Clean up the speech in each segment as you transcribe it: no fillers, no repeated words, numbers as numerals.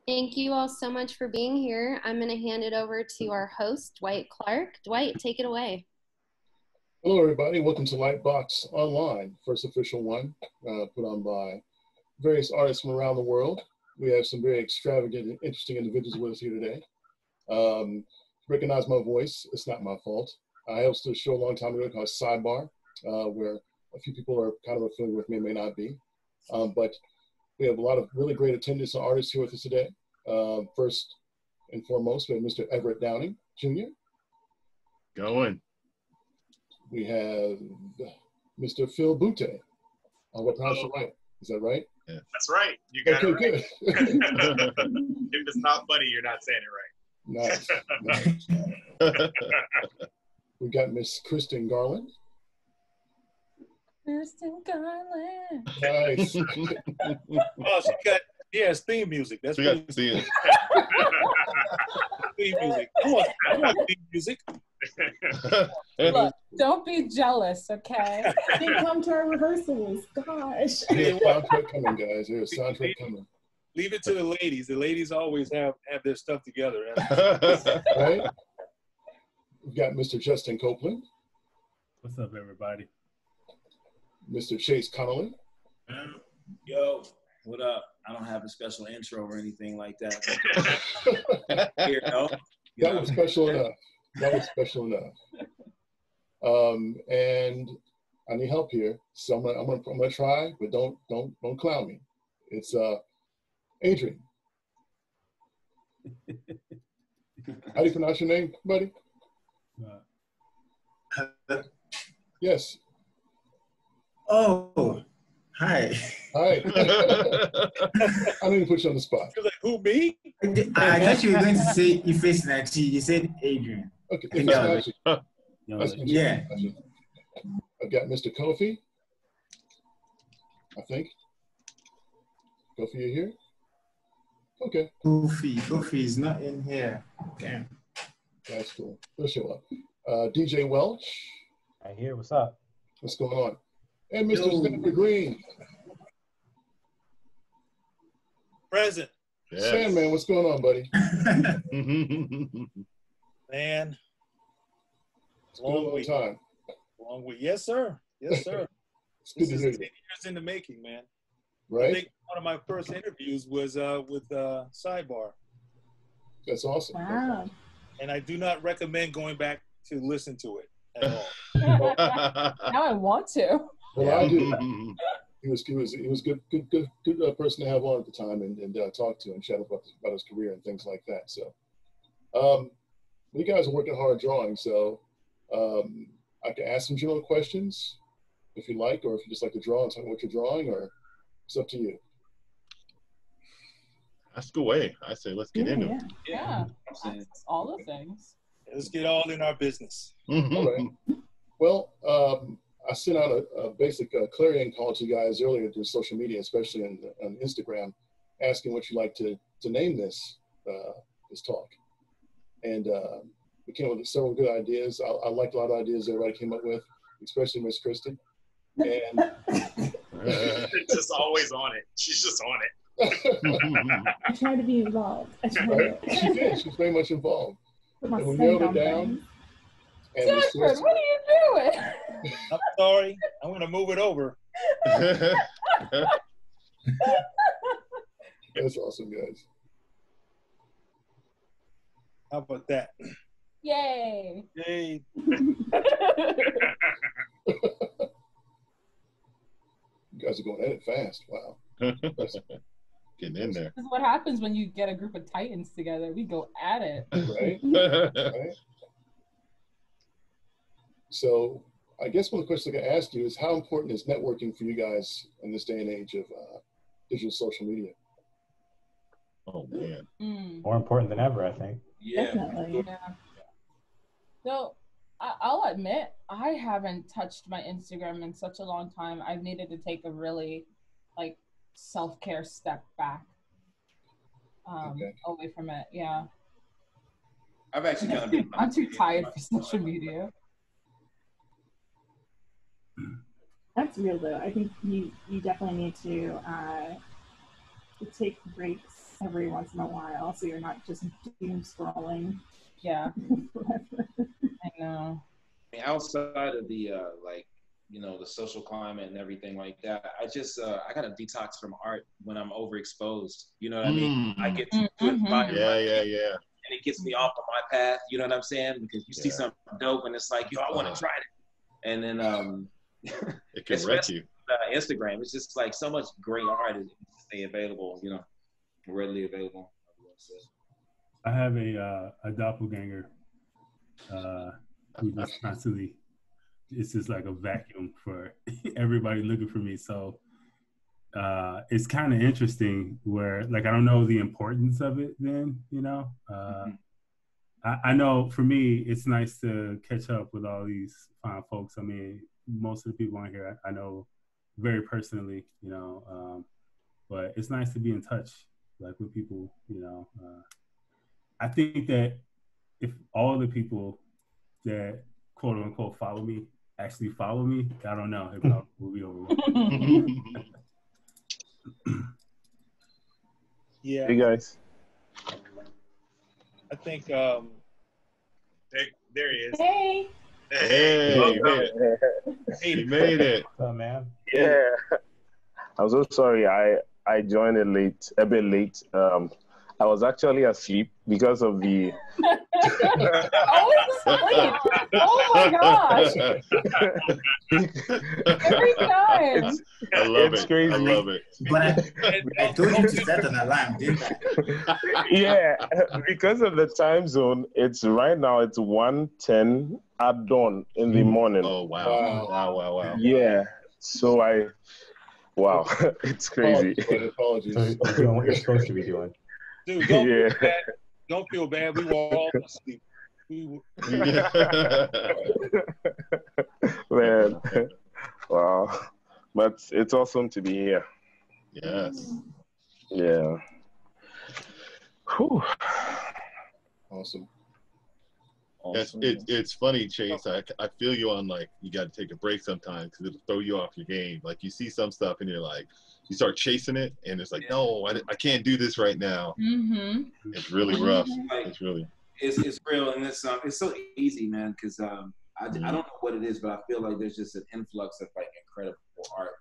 Thank you all so much for being here. I'm going to hand it over to our host, Dwight Clark. Dwight, take it away. Hello, everybody. Welcome to Lightbox Online, first official one put on by various artists from around the world. We have some very extravagant and interesting individuals with us here today. Recognize my voice. It's not my fault. I hosted a show a long time ago called SiDEBAR, where a few people are kind of familiar with me, may not be. But we have a lot of really great attendance and artists here with us today. First and foremost, we have Mr. Everett Downing, Jr. Going. We have Mr. Phil Boutte. I hope I pronounced it right. Is that right? Yeah. That's right. You got it right. Good. If it's not funny, you're not saying it right. Nice. We got Miss Chrystin Garland. Chrystin Garland. Nice. Oh, she has theme music. That's We got to see it. theme music. I want theme music. Look, don't be jealous, okay? Didn't come to our rehearsals. Gosh. There's a soundtrack coming, guys. There's a soundtrack coming. Leave it to the ladies. The ladies always have their stuff together. Right? We've got Mr. Justin Copeland. What's up, everybody? Mr. Chase Conley. Yo, what up? I don't have a special intro or anything like that. Here, no. That was special enough. That was special enough. And I need help here, so I'm gonna try, but don't clown me. It's Adrian. How do you pronounce your name, buddy? Yes. Oh, hi. Hi. I need to put you on the spot. You're like, who, me? I thought you were going to say Ifesinachi. You said Adrian. Okay. Ifesinachi. Yeah. I've got Mr. Kofi. I think. Kofi, you here? Okay. Kofi is not in here. Damn. That's cool. He'll show up. DJ Welch. Right here. What's up? What's going on? And Mr. Sanford Greene. Present. Yes. Sandman, what's going on, buddy? Man. It's been a long time. Long week. Yes, sir. Yes, sir. It's good This to is hear 10 you. years in the making, man. I Right? think one of my first interviews was with SiDEBAR. That's awesome. Wow. And I do not recommend going back to listen to it at all. Now I want to. Well, I do. He was good person to have on at the time and talk to and chat about his career and things like that. So, you guys are working hard drawing. So, I can ask some general questions if you like, or if you just like to draw and tell me what you're drawing, or it's up to you. Ask away. I say, let's get into it. Yeah. That's all the things. Let's get all in our business. All right. Well, I sent out a basic clarion call to you guys earlier through social media, especially on Instagram, asking what you'd like to name this talk. And we came up with several good ideas. I liked a lot of ideas everybody came up with, especially Miss Chrystin. And It's just always on it. She's just on it. I try to be involved. Right? She did. She's very much involved. Put my And we scent nailed it on down. things. And Miss Sanford, Chrystin- what are you doing? I'm sorry. I'm going to move it over. That's awesome, guys. How about that? Yay. Yay. You guys are going at it fast. Wow. Getting in there. This is what happens when you get a group of titans together. We go at it. Right? Right? So I guess one of the questions I can ask you is, how important is networking for you guys in this day and age of digital social media? Oh, man. More important than ever, I think. Yeah. Definitely. Yeah. So I'll admit, I haven't touched my Instagram in such a long time. I've needed to take a really self-care step back away from it. Yeah. I've actually kind of been. I'm too tired for social media. That's real though. I think you definitely need to take breaks every once in a while, so you're not just doom scrolling. Yeah. I know. I mean, outside of the like, you know, the social climate and everything like that, I just I got to detox from art when I'm overexposed. You know what I mean? I get too inspired. Yeah. And it gets me off of my path. You know what I'm saying? Because you see something dope and it's like, yo, I want to try it. And then it can wreck you. Instagram, it's just like so much great art is stay available. You know, readily available. I have a doppelganger who just constantly, it's just like a vacuum for everybody looking for me. So it's kind of interesting where, like, I don't know the importance of it then, you know. I know for me, it's nice to catch up with all these fine folks. I mean, most of the people on here I know very personally, you know, but it's nice to be in touch, like, with people, you know. I think that if all the people that quote unquote follow me actually follow me, I don't know, it probably will be over. Yeah. Hey guys. I think there he is. Hey. Hey, you made it. Hey, You made it. What's up, man? Yeah. I'm so sorry. I joined a bit late. I was actually asleep because of the. Always asleep. Oh my gosh. Every time. I love It's it. crazy. I love it. But I told you to set an alarm, didn't I? Yeah, because of the time zone, it's 1:10 at dawn in the morning. Oh, wow. Yeah. So wow, it's crazy. Apologies. So you're doing what you're supposed to be doing. dude, don't Yeah. feel bad. Don't feel bad. We were all asleep. Man, wow. But it's awesome to be here. Yes. Yeah. Whew. Awesome. It's funny, Chase. I feel you on, like, you got to take a break sometimes because it'll throw you off your game. Like, you see some stuff and you're like, you start chasing it and it's like, no, I can't do this right now. It's really rough. It's really. It's real, and it's so easy, man. Because I don't know what it is, but I feel like there's just an influx of like incredible art.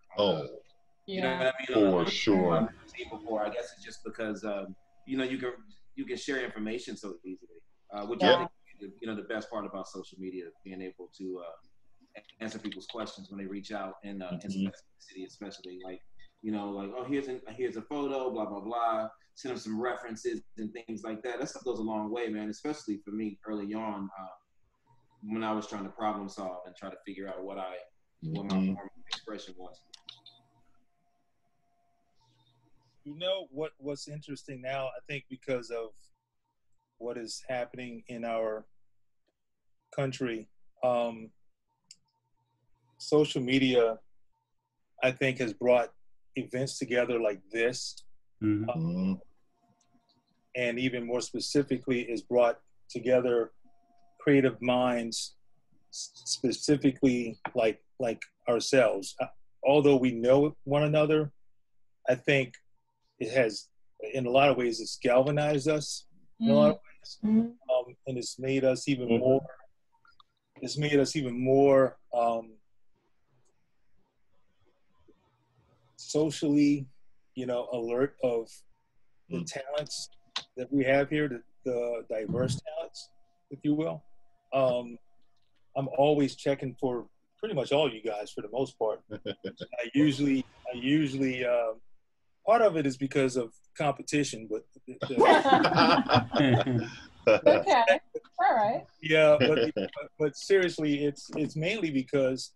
You know what I mean? For sure. I've never seen before. I guess it's just because you know, you can share information so easily, which I think, you know, the best part about social media, being able to answer people's questions when they reach out in city, especially, like, you know, like, oh, here's a photo, blah blah blah. Send them some references and things like that. That stuff goes a long way, man. Especially for me early on, when I was trying to problem solve and try to figure out what my form of expression was. You know what's interesting now, I think, because of what is happening in our country, social media, I think, has brought events together like this, and even more specifically, has brought together creative minds, specifically like ourselves. Although we know one another, I think it has, in a lot of ways, it's galvanized us in a lot of ways, and it's made us even more. It's made us even more socially, you know, alert of the talents that we have here, the diverse talents, if you will. I'm always checking for pretty much all you guys for the most part. I usually part of it is because of competition, but Okay, all right. Yeah, but seriously, it's mainly because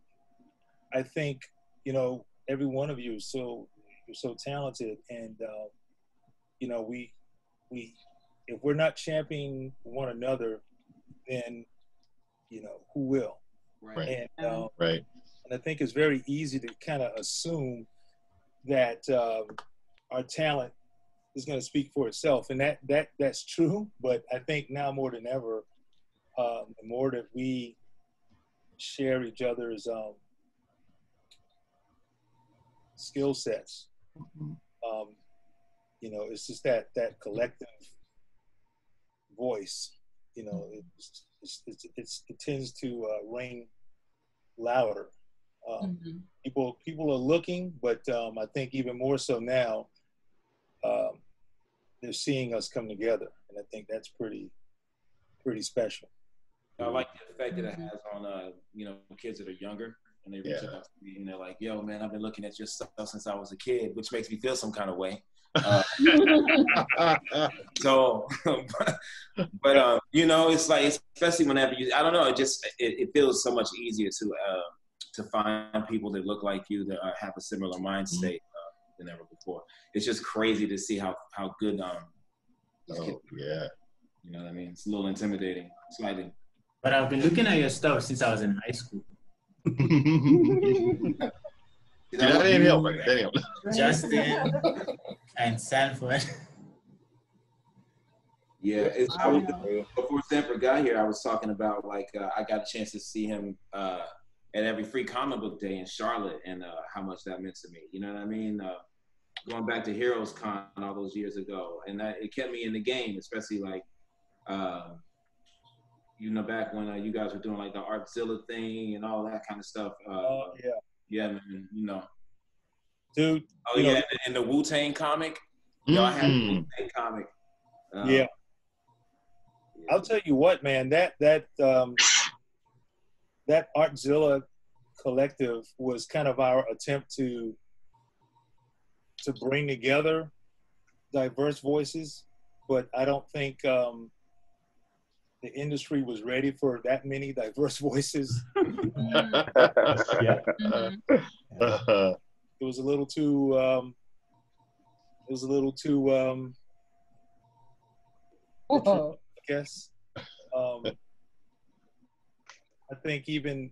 I think, you know, every one of you is you're so talented, and you know, we if we're not championing one another, then, you know, who will? Right. And right. And I think it's very easy to kind of assume that our talent is going to speak for itself, and that's true. But I think now more than ever, the more that we share each other's skill sets. You know, it's just that collective voice. You know, it tends to ring louder. People are looking, but I think even more so now, they're seeing us come together, and I think that's pretty special. I like the effect that it has on you know, kids that are younger, and they reach out to me and they're like, "Yo, man, I've been looking at your stuff since I was a kid," which makes me feel some kind of way. So, but you know, it's like, especially whenever I don't know, it feels so much easier to find people that look like you, that have a similar mind state than ever before. It's just crazy to see how good these kids are. You know what I mean? It's a little intimidating, slightly. But I've been looking at your stuff since I was in high school. That ain't help, right? That ain't help. Justin and Sanford. Yeah, I was, before Sanford got here, I was talking about, like, I got a chance to see him at every free comic book day in Charlotte, and how much that meant to me. You know what I mean? Going back to Heroes Con all those years ago, and it kept me in the game, especially like, you know, back when you guys were doing like the Artzilla thing and all that kind of stuff. Yeah, man, you know. Dude. Oh, yeah, and the Wu-Tang comic. Y'all had the Wu-Tang comic. Yeah. I'll tell you what, man, that Artzilla collective was kind of our attempt to bring together diverse voices, but I don't think the industry was ready for that many diverse voices. It was a little too I guess. I think even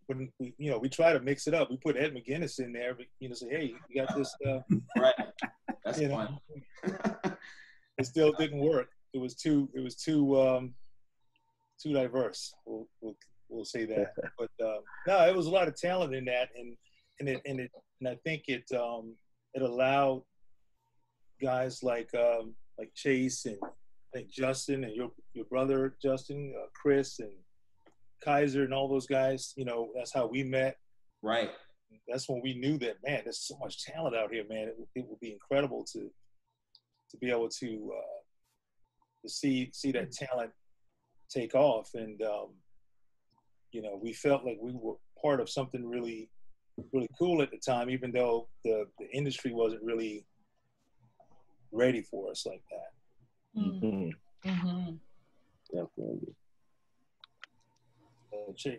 when we try to mix it up, we put Ed McGuinness in there, but say, hey, you got this right. That's fun. It still didn't work. It was too diverse. We'll say that. But no, it was a lot of talent in that, and I think it allowed guys like Chase and I think Justin and your brother Justin, Chris and Kaiser and all those guys. You know, that's how we met. Right. That's when we knew that, man, there's so much talent out here, man. It would be incredible to be able to see that talent take off, and we felt like we were part of something really, really cool at the time, even though the industry wasn't really ready for us like that. Definitely.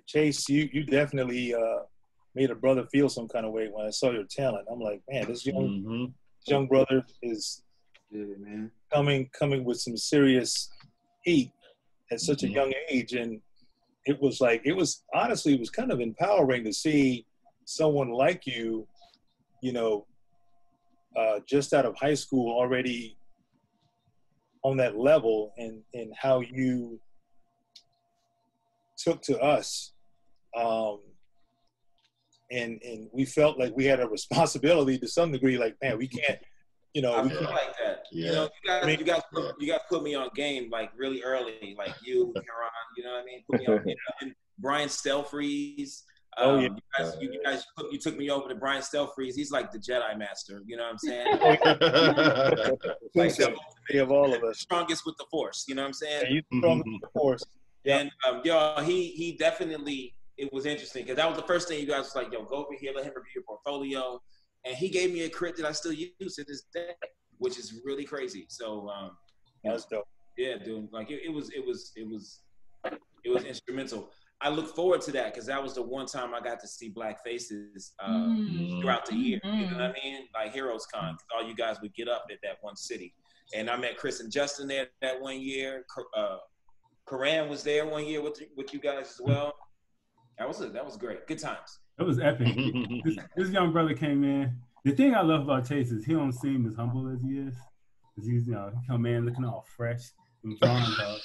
Chase, you definitely made a brother feel some kind of way when I saw your talent. I'm like, man, this young brother is coming with some serious heat at such a young age, and it was kind of empowering to see someone like you, just out of high school already on that level, and how you took to us, and we felt like we had a responsibility to some degree. Like, man, we can't. I feel like that. Yeah. You guys put me on game like really early, like you, Karan. You know what I mean? Put me on. And Brian Stelfreeze. You took me over to Brian Stelfreeze. He's like the Jedi Master. You know what I'm saying? Like of all of us, strongest with the Force. You know what I'm saying? Yeah, he's strong with the Force. And he definitely. It was interesting because that was the first thing you guys was like, yo, go over here, let him review your portfolio. And he gave me a crit that I still use to this day, which is really crazy. So that's dope. Yeah, dude. Like it was instrumental. I look forward to that because that was the one time I got to see black faces throughout the year. You know what I mean? Like Heroes Con, because all you guys would get up at that one city. And I met Chris and Justin there that one year. Karan was there one year with you guys as well. That was great. Good times. That was epic. This young brother came in. The thing I love about Chase is he don't seem as humble as he is. Cause he's he come in looking all fresh. Them drawings out.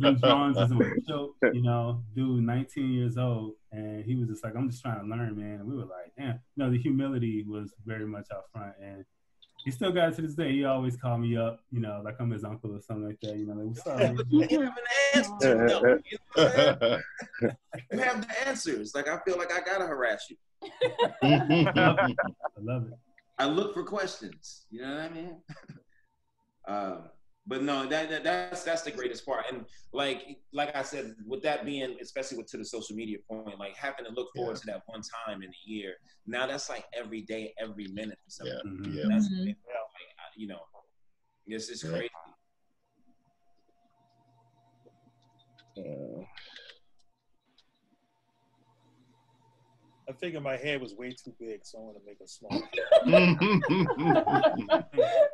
Them drawings is a joke, you know. Dude, 19 years old, and he was just like, I'm just trying to learn, man. And we were like, damn. No, the humility was very much out front, and he still got it to this day. He always called me up, you know, like I'm his uncle or something like that. You know, like, what's up, man? You have an answer, though. You know what I'm saying? You have the answers. Like, I feel like I gotta harass you. I love it. I look for questions. You know what I mean? But no, that's the greatest part. And like I said, with that being, especially to the social media point, like having to look forward to that one time in a year. Now that's like every day, every minute. So that's like, you know, it's crazy. I figured my head was way too big, so I want to make it small.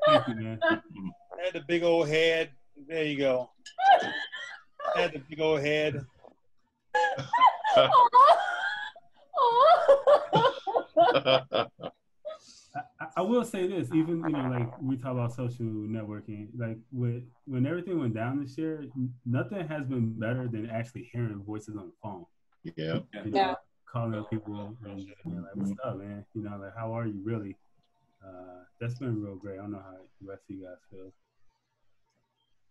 Thank you, man. I had the big old head. There you go. I had the big old head. I will say this, even, you know, like we talk about social networking, like when everything went down this year, nothing has been better than actually hearing voices on the phone. Yeah. You know, calling up people and you know, like, what's up, man? You know, like, how are you really? That's been real great. I don't know how the rest of you guys feel.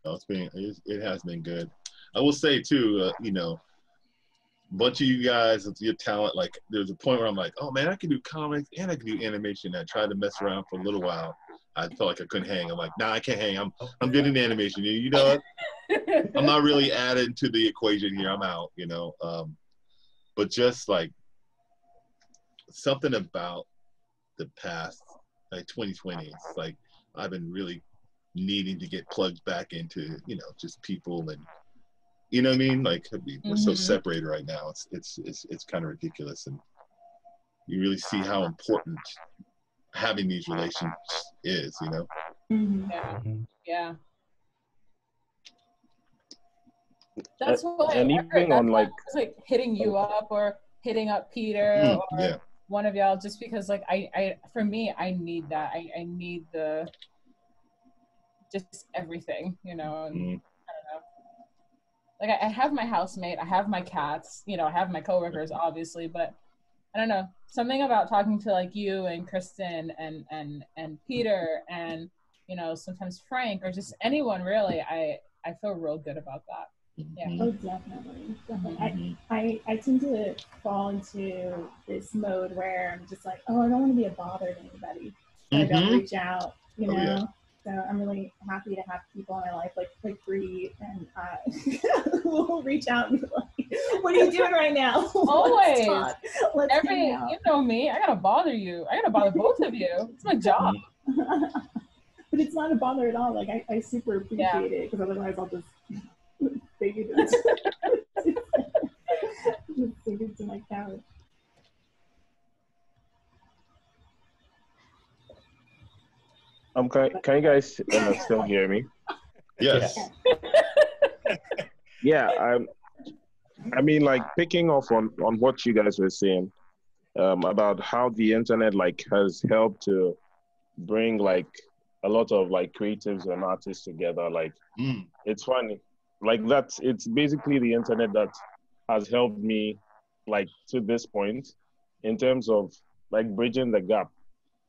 No, it has been good. I will say too, you know, a bunch of you guys, your talent, like there's a point where I'm like, oh man, I can do comics and I can do animation. I tried to mess around for a little while. I felt like I couldn't hang. I'm like, nah, I can't hang. I'm good in animation. You know, I'm not really added to the equation here. I'm out, you know. But just like something about the past, like 2020, it's like I've been really needing to get plugged back into, you know, just people and, you know what I mean? Like we're so separated right now. It's kind of ridiculous, and you really see how important having these relations is, you know? Yeah. That's why and even on like hitting you up or hitting up Peter or one of y'all, just because like I for me, I need that. I need the just everything, you know, and I don't know. Like I have my housemate, I have my cats, you know, I have my coworkers obviously, but I don't know, something about talking to like you and Chrystin and Peter and, you know, sometimes Frank or just anyone really, I feel real good about that. Yeah. Oh, definitely. I tend to fall into this mode where I'm just like, oh, I don't want to be a bother to anybody. So I don't reach out, you know? So I'm really happy to have people in my life like Brie and who will reach out and be like, what are you doing right now? Always. Let's hang out. You know me, I gotta bother you. I gotta bother both of you. It's my job. But it's not a bother at all. Like I super appreciate it, because otherwise I'll just figure it just sink into my couch. Can you guys still hear me? Yes. Yeah, I mean, like picking off on what you guys were saying about how the internet like has helped to bring like a lot of like creatives and artists together. Like it's funny, like it's basically the internet that has helped me like to this point in terms of like bridging the gap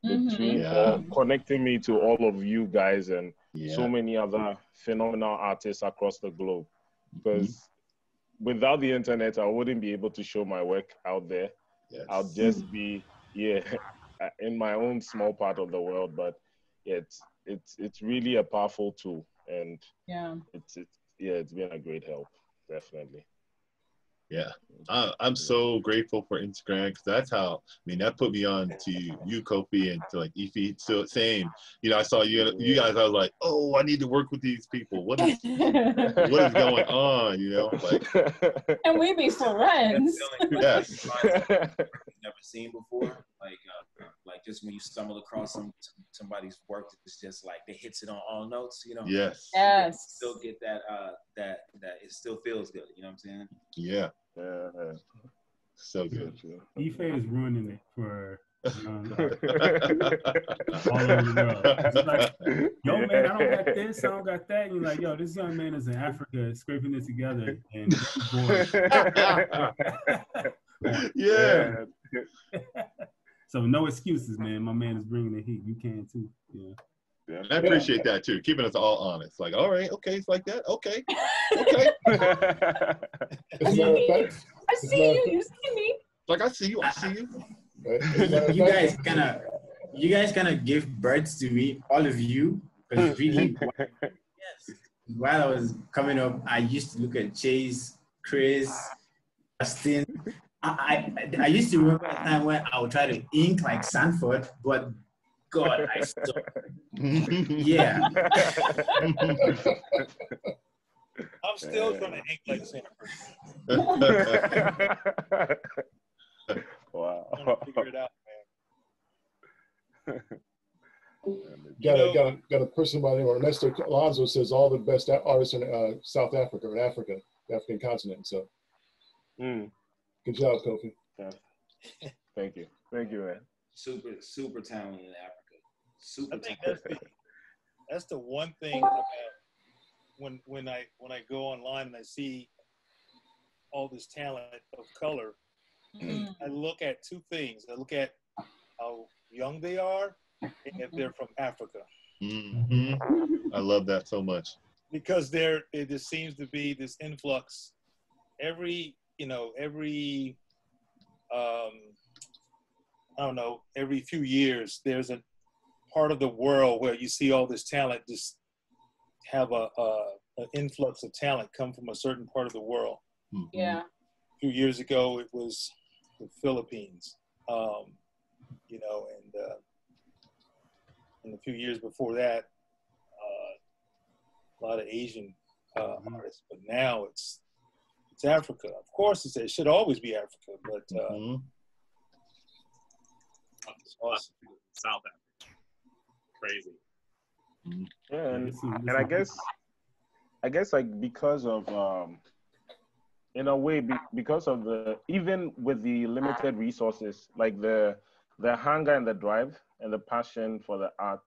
between or connecting me to all of you guys and so many other phenomenal artists across the globe. Because without the internet, I wouldn't be able to show my work out there. I'll just be in my own small part of the world. But it's really a powerful tool, and it's been a great help, definitely. Yeah, I'm so grateful for Instagram, because that's how, I mean, that put me on to you, Kofi, and to like Ife. So same, you know, I saw you guys, I was like, oh, I need to work with these people. What is going on, you know? Like, and we be friends. Yes. Never seen before, like just when you stumble across somebody's work, it's just like it hits it on all notes, you know. Yes. You still get that it still feels good, you know what I'm saying? Yeah. So good. Ife is ruining it for All over the world. It's like, yo, man, I don't got this, I don't got that. And you're like, yo, this young man is in Africa scraping it together and bored. Yeah. So no excuses, man. My man is bringing the heat. You can too. Yeah. And I appreciate that too, keeping us all honest. Like, all right, okay, it's like that. Okay, okay. I see you. You see me. Like, I see you. I see you. You guys kind of give birth to me, all of you, because really, while I was coming up, I used to look at Chase, Chris, Chrystin. I used to remember a time when I would try to ink like Sanford, but God, I suck. Yeah. I'm still trying to ink like Sanford. Wow. I'm trying to figure it out, man. Got a person by the name of Ernesto Alonso says all the best artists in South Africa or Africa, the African continent. So good job, Kofi. Yeah. Thank you, man. Super talented in Africa. I think that's the one thing about when I go online and I see all this talent of color. I look at two things. I look at how young they are and if they're from Africa. I love that so much. Because there just seems to be this influx every every few years, there's a part of the world where you see all this talent just have an influx of talent come from a certain part of the world. Yeah. A few years ago, it was the Philippines, and a few years before that, a lot of Asian artists. But now it's Africa. Of course, it should always be Africa, but it's awesome. South Africa, crazy. Yeah, and I guess like because of in a way because of even with the limited resources, like the hunger and the drive and the passion for the art,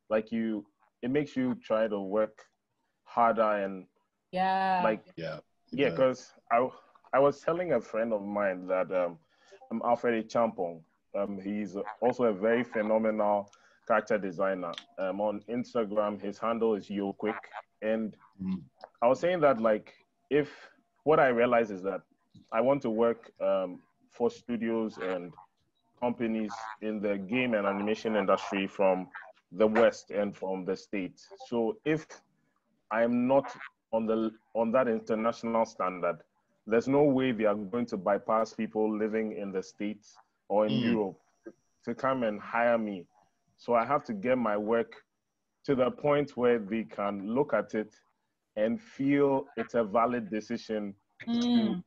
like it makes you try to work harder and because I was telling a friend of mine that I'm Alfred Champong. He's also a very phenomenal character designer. On Instagram, his handle is YoQuick. And I was saying that, like, what I realize is that I want to work for studios and companies in the game and animation industry from the West and from the States. So if I'm not on that international standard, there's no way they are going to bypass people living in the States or in Europe to come and hire me. So I have to get my work to the point where they can look at it and feel it's a valid decision to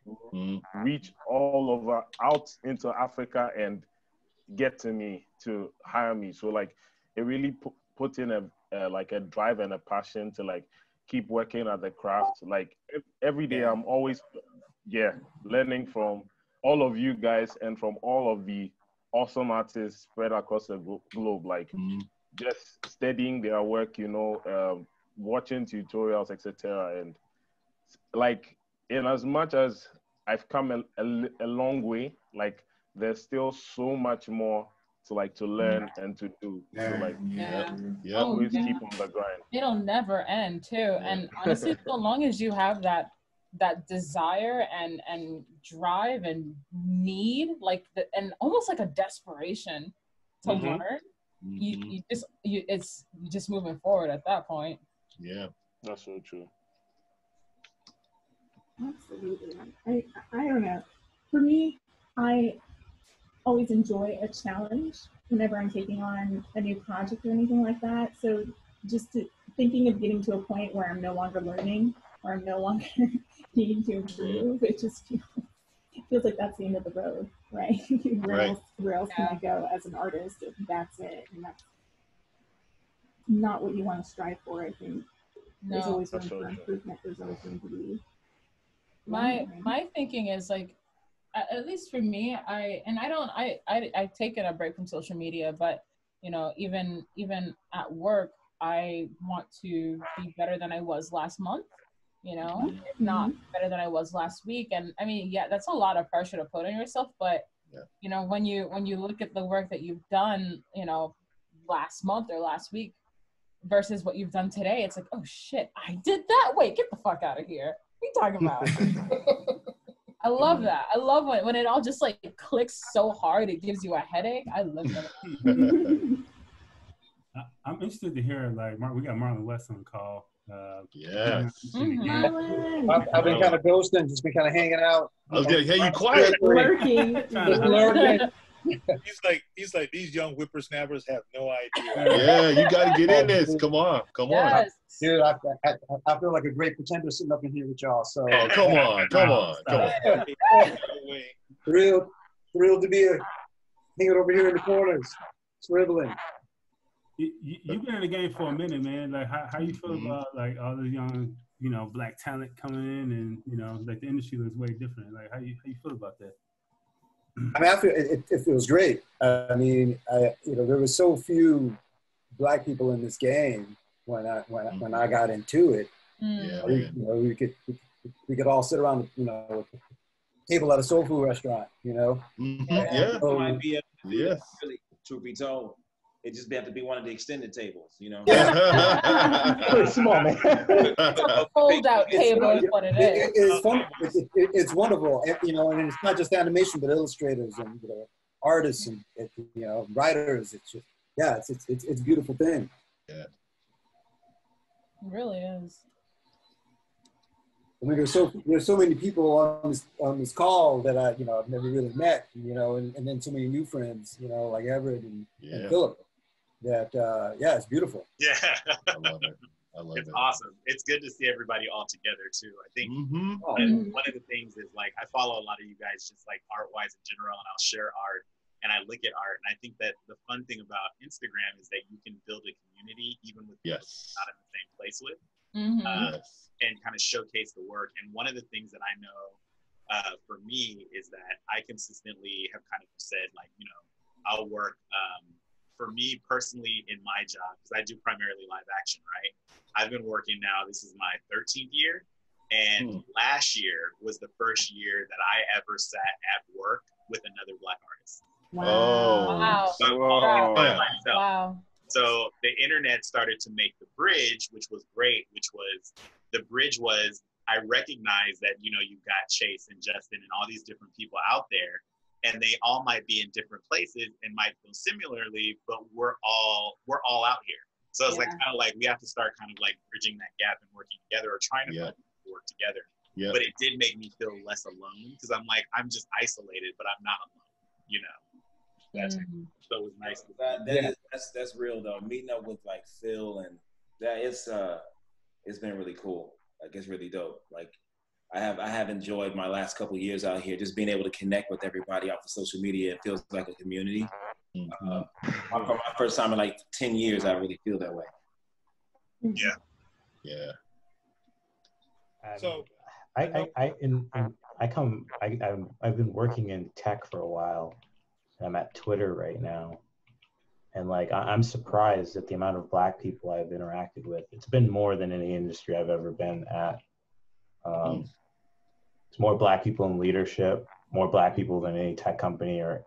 reach all over out into Africa and get to me to hire me. So like it really put in a drive and a passion to like keep working at the craft. Like every day I'm always learning from all of you guys and from all of the awesome artists spread across the globe, like just studying their work, watching tutorials, etc. And like in as much as I've come a long way, like there's still so much more to learn and to do. So like always keep on the grind. It'll never end too. And honestly, so long as you have that desire and drive and need, and almost like a desperation to learn, it's just moving forward at that point. Yeah, that's so true. Absolutely. I don't know. For me, I always enjoy a challenge whenever I'm taking on a new project or anything like that. So just thinking of getting to a point where I'm no longer learning or I'm no longer needing to improve, it just feels like that's the end of the road, right? Where else can I go as an artist if that's it? And that's not what you want to strive for, I think. There's always room for improvement. There's always room to be. My thinking is like, at least for me, I've taken a break from social media, but you know, even at work, I want to be better than I was last month, you know, if not better than I was last week. And I mean, yeah, that's a lot of pressure to put on yourself, but you know, when you look at the work that you've done, you know, last month or last week versus what you've done today, it's like, oh shit, I did that. Wait, get the fuck out of here. What are you talking about? I love that. I love when it all just like clicks so hard it gives you a headache. I love that. I'm interested to hear, like, we got Marlon West on the call. Yes. I've been kind of ghosting, just been kind of hanging out. I was like, hey, you quiet. Lurking. He's like these young whippersnappers have no idea. Yeah, you got to get in this. Come on. Dude, I feel like a great pretender sitting up in here with y'all. So come on. Thrilled to be hanging over here in the corners, scribbling. You've been in the game for a minute, man. Like, how you feel about like all the young, you know, black talent coming in, and you know, like the industry looks way different. Like, how you feel about that? I mean, I feel it feels great. I mean, you know, there were so few black people in this game when I got into it. We could all sit around, you know, a table at a soul food restaurant, you know. Really, truth be told, it just have to be one of the extended tables, you know. Pretty small, man. A fold-out table is what it is. It's fun. It's wonderful, you know, and it's not just animation, but illustrators and, you know, artists and, you know, writers. It's just, yeah, it's a beautiful thing. Yeah, it really is. I mean, there's so many people on this call that I've never really met, you know, and then so many new friends, you know, like Everett and Philip. That it's beautiful. Yeah, I love it. It's awesome. It's good to see everybody all together too. I think one of the things is, like, I follow a lot of you guys just like art-wise in general, and I'll share art and I look at art, and I think that the fun thing about Instagram is that you can build a community even with people you're not in the same place with, and kind of showcase the work. And one of the things that I know for me is that I consistently have kind of said, like, you know, I'll work. For me personally in my job, because I do primarily live action, right? I've been working now, this is my 13th year. And last year was the first year that I ever sat at work with another Black artist. Wow. Wow. So the internet started to make the bridge, which was great, I recognized that, you know, you've got Chase and Justin and all these different people out there, and they all might be in different places and might feel similarly, but we're all out here. So it's like kind of like we have to start kind of like bridging that gap and working together, or trying to work together. Yeah. But it did make me feel less alone, because I'm like, I'm just isolated, but I'm not alone, you know. So it was nice. That's real though. Meeting up with like Phil and that, it's been really cool. Like, it's really dope. Like, I have enjoyed my last couple of years out here, just being able to connect with everybody off of social media. It feels like a community. For my first time in like 10 years, I really feel that way. Yeah. So I've been working in tech for a while. I'm at Twitter right now, and like I'm surprised at the amount of Black people I've interacted with. It's been more than any industry I've ever been at. It's more Black people in leadership, more Black people than any tech company or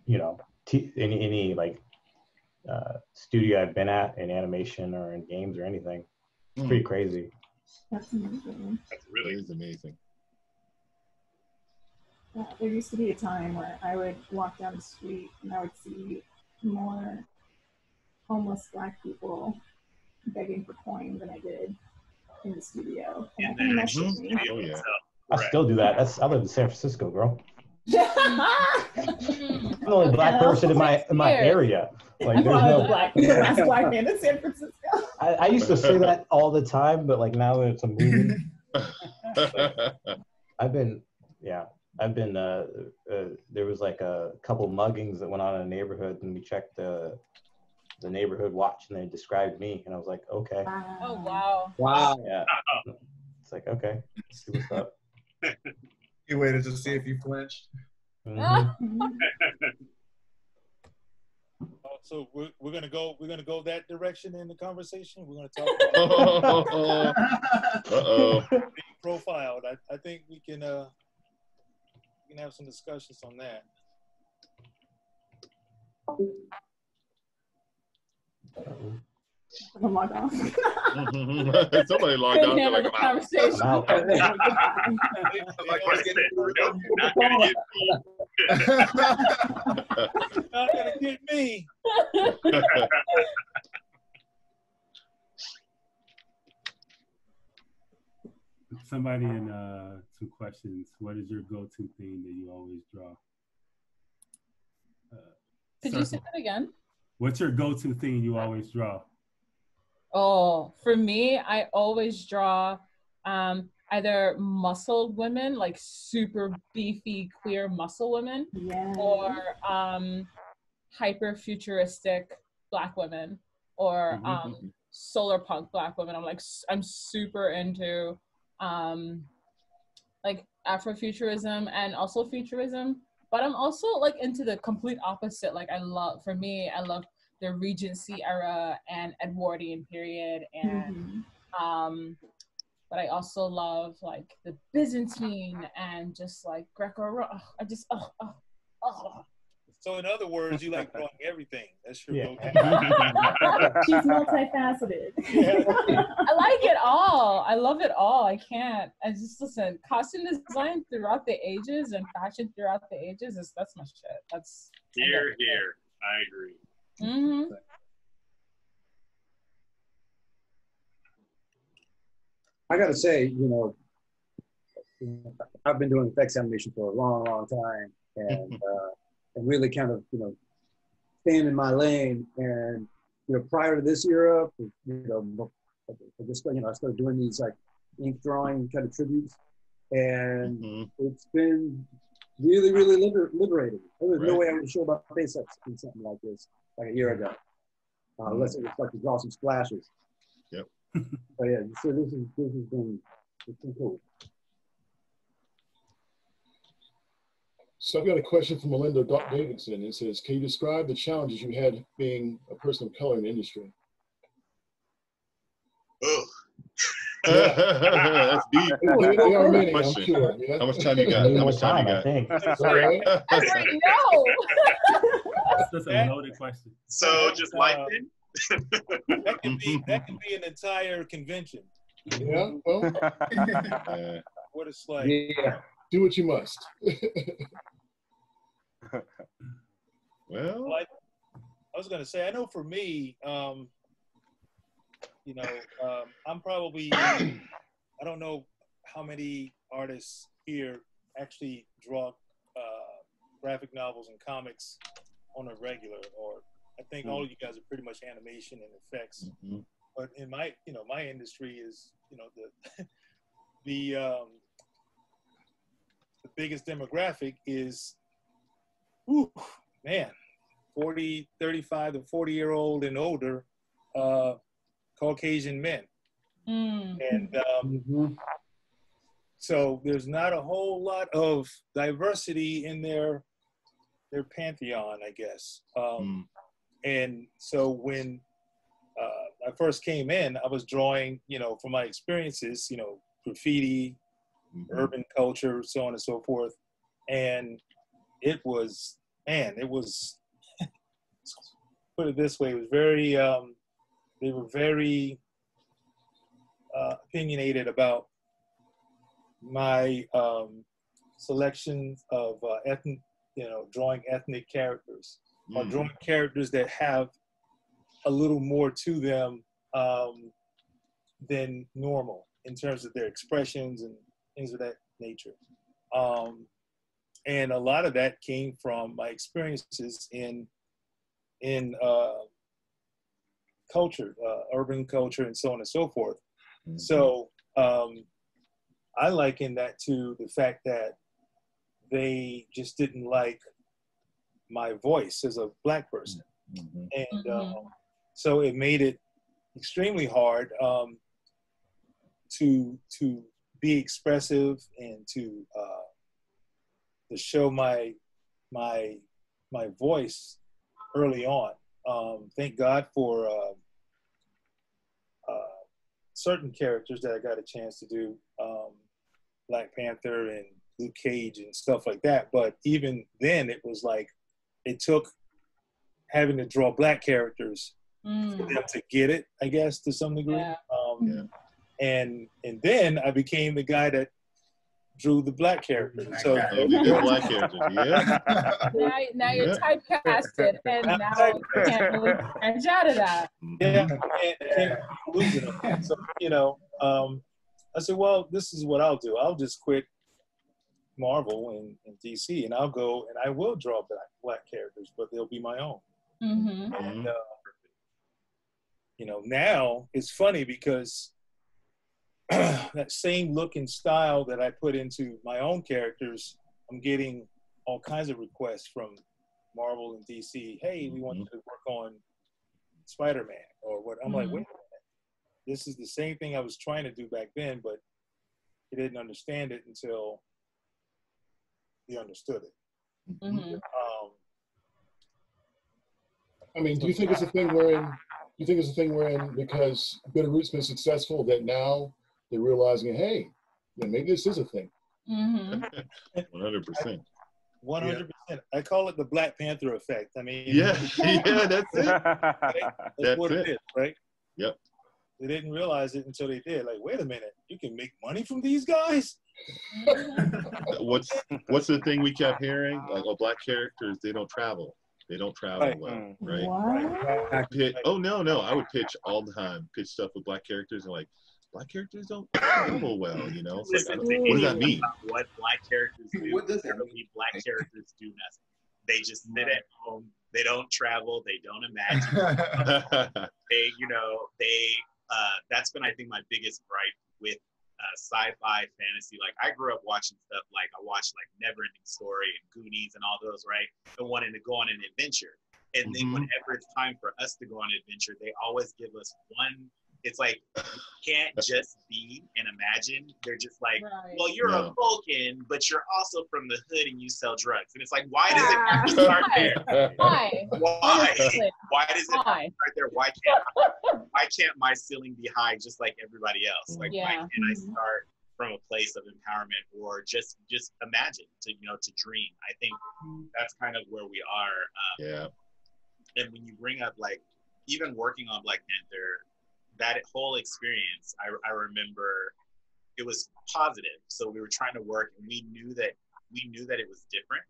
you know, any like studio I've been at in animation or in games or anything. It's pretty crazy. That's amazing. That's really amazing. There used to be a time where I would walk down the street and I would see more homeless Black people begging for coin than I did in the studio. And that messed with me. Oh, yeah. I still do that. I live in San Francisco, girl. I'm the only Black person in my area. Like, there's no Black man in San Francisco. I used to say that all the time, but like now that it's a movie, I've been there was like a couple muggings that went on in a neighborhood, and we checked the neighborhood watch, and they described me, and I was like, okay. Oh wow. Wow. Yeah. It's like, okay, let's see what's up. He waited to see if you flinched. So we're gonna go that direction in the conversation. We're gonna talk about being profiled. I think we can have some discussions on that. Oh my God. Somebody logged out. They're like, I'm out. Not gonna get me. Somebody in some questions. What is your go-to theme that you always draw? Could you say that again? What's your go-to theme you always draw? Oh, for me, I always draw either muscled women, like super beefy, queer muscle women, or hyper futuristic Black women, or solar punk Black women. I'm super into like Afrofuturism and also futurism, but I'm also like into the complete opposite. Like I love the Regency era and Edwardian period, and but I also love like the Byzantine and just like Greco-Roman. So in other words, you like drawing everything. That's your go-to. She's multifaceted. I like it all. I love it all. I can't. I just listen. Costume design throughout the ages and fashion throughout the ages that's my shit. That's here. I agree. I gotta say, I've been doing effects animation for a long, long time, and really kind of, staying in my lane. And prior to this era, I started doing these like ink drawing kind of tributes, and it's been really, really liberating. There was no way I would show my face up in something like this like a year ago, unless it was like to draw some splashes. Yep. But yeah, so this has been cool. So I've got a question from Melinda Davidson. It says, can you describe the challenges you had being a person of color in the industry? Ugh. That's deep. There are many, I'm sure. Yeah? How much time you got? How much time you got? That's a loaded question. So just life in? That can be an entire convention. Yeah, well, what it's like. Yeah, do what you must. Well, I was gonna say, I know for me, I'm probably, I don't know how many artists here actually draw graphic novels and comics on a regular, or I think all of you guys are pretty much animation and effects. But in my industry is, the biggest demographic is, 35 to 40-year-old and older Caucasian men. And so there's not a whole lot of diversity in their pantheon, I guess. And so when I first came in, I was drawing, from my experiences, graffiti, urban culture, so on and so forth. And it was, put it this way, it was very, they were very opinionated about my selection of ethnic, drawing ethnic characters, or drawing characters that have a little more to them than normal in terms of their expressions and things of that nature. And a lot of that came from my experiences in culture, urban culture, and so on and so forth. So I liken that to the fact that they just didn't like my voice as a Black person. And so it made it extremely hard to be expressive and to show my voice early on. Thank God for certain characters that I got a chance to do, Black Panther and Luke Cage and stuff like that. But even then, it was like it took having to draw Black characters for them to get it, I guess, to some degree. Yeah. And then I became the guy that drew the Black characters. So Black characters, yeah. Now you're typecasted, and now you can't really branch out of that. Yeah, can't lose it. So I said, well, this is what I'll do. I'll just quit Marvel and DC, and I'll go and I will draw Black characters, but they'll be my own. And now it's funny because that same look and style that I put into my own characters, I'm getting all kinds of requests from Marvel and DC. Hey, we want you to work on Spider-Man or what? I'm like, wait a minute. This is the same thing I was trying to do back then, but he didn't understand it until he understood it. I mean, do you think it's a thing wherein because Bitterroot's been successful that now they're realizing, hey, maybe this is a thing. 100%. 100%. I call it the Black Panther effect. I mean, yeah, that's it. Right? That's what it is, right? Yep. They didn't realize it until they did. Like, wait a minute, you can make money from these guys? What's the thing we kept hearing? Like, Black characters, they don't travel. They don't travel well, right? What? Oh, no. I would pitch all the time, pitch stuff with Black characters, and like, Black characters don't travel well, It's like, what does that mean? What Black characters do? What does that mean? Black characters do nothing. They just sit at home. They don't travel. They don't imagine. That's been, I think, my biggest gripe with sci-fi fantasy. Like, I grew up watching stuff like I watched like Never-Ending Story and Goonies and all those, right? And wanting to go on an adventure. And then whenever it's time for us to go on an adventure, they always give us one. It's like, you can't just be and imagine. They're just like, well, you're a Vulcan, but you're also from the hood and you sell drugs. And it's like, why does it have to start there? Why does it have to start there? Why can't my ceiling be high just like everybody else? Like, why can't I start from a place of empowerment or just imagine to dream? I think that's kind of where we are. And when you bring up like even working on Black Panther, that whole experience, I remember it was positive. So we were trying to work, and we knew that it was different.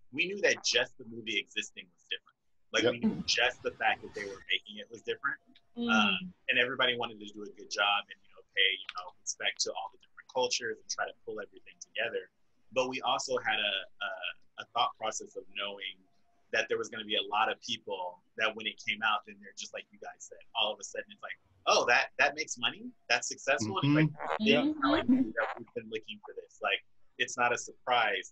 We knew that just the movie existing was different. Like we knew just the fact that they were making it was different. And everybody wanted to do a good job and pay respect to all the different cultures and try to pull everything together. But we also had a thought process of knowing that there was going to be a lot of people that when it came out, then they're just like you guys said, all of a sudden it's like, oh, that makes money? That's successful? And it's like, we've been looking for this. Like, it's not a surprise.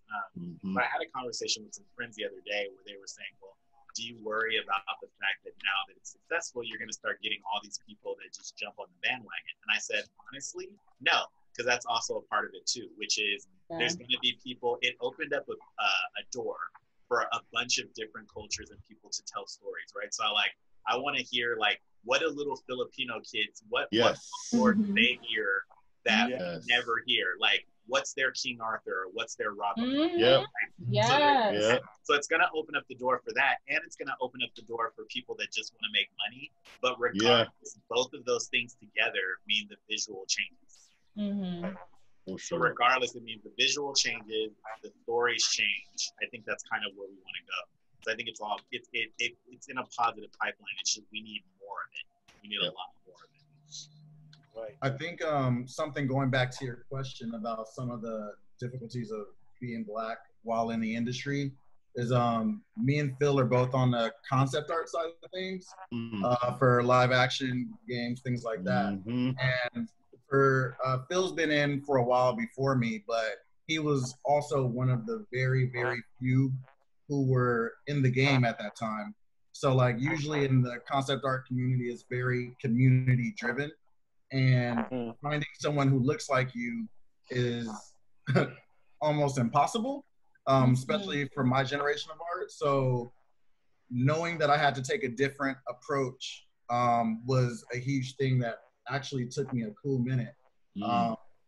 But I had a conversation with some friends the other day where they were saying, well, do you worry about the fact that now that it's successful, you're going to start getting all these people that just jump on the bandwagon? And I said, honestly, no, because that's also a part of it too, which is there's going to be people. It opened up a door for a bunch of different cultures and people to tell stories, right? So I want to hear like, what do little Filipino kids, what stories they hear that we never hear? Like, what's their King Arthur or what's their Robin? So it's going to open up the door for that, and it's going to open up the door for people that just want to make money. But regardless, both of those things together mean the visual changes. So regardless, it means the visual changes, the stories change. I think that's kind of where we want to go. So I think it's in a positive pipeline. It's just we need more of it. We need a lot more of it. Right. I think something going back to your question about some of the difficulties of being Black while in the industry is me and Phil are both on the concept art side of things for live action games, things like that. And for Phil's been in for a while before me, but he was also one of the very, very few who were in the game at that time. So like usually in the concept art community is very community driven, and finding someone who looks like you is almost impossible, especially for my generation of art. So knowing that I had to take a different approach was a huge thing that actually took me a cool minute.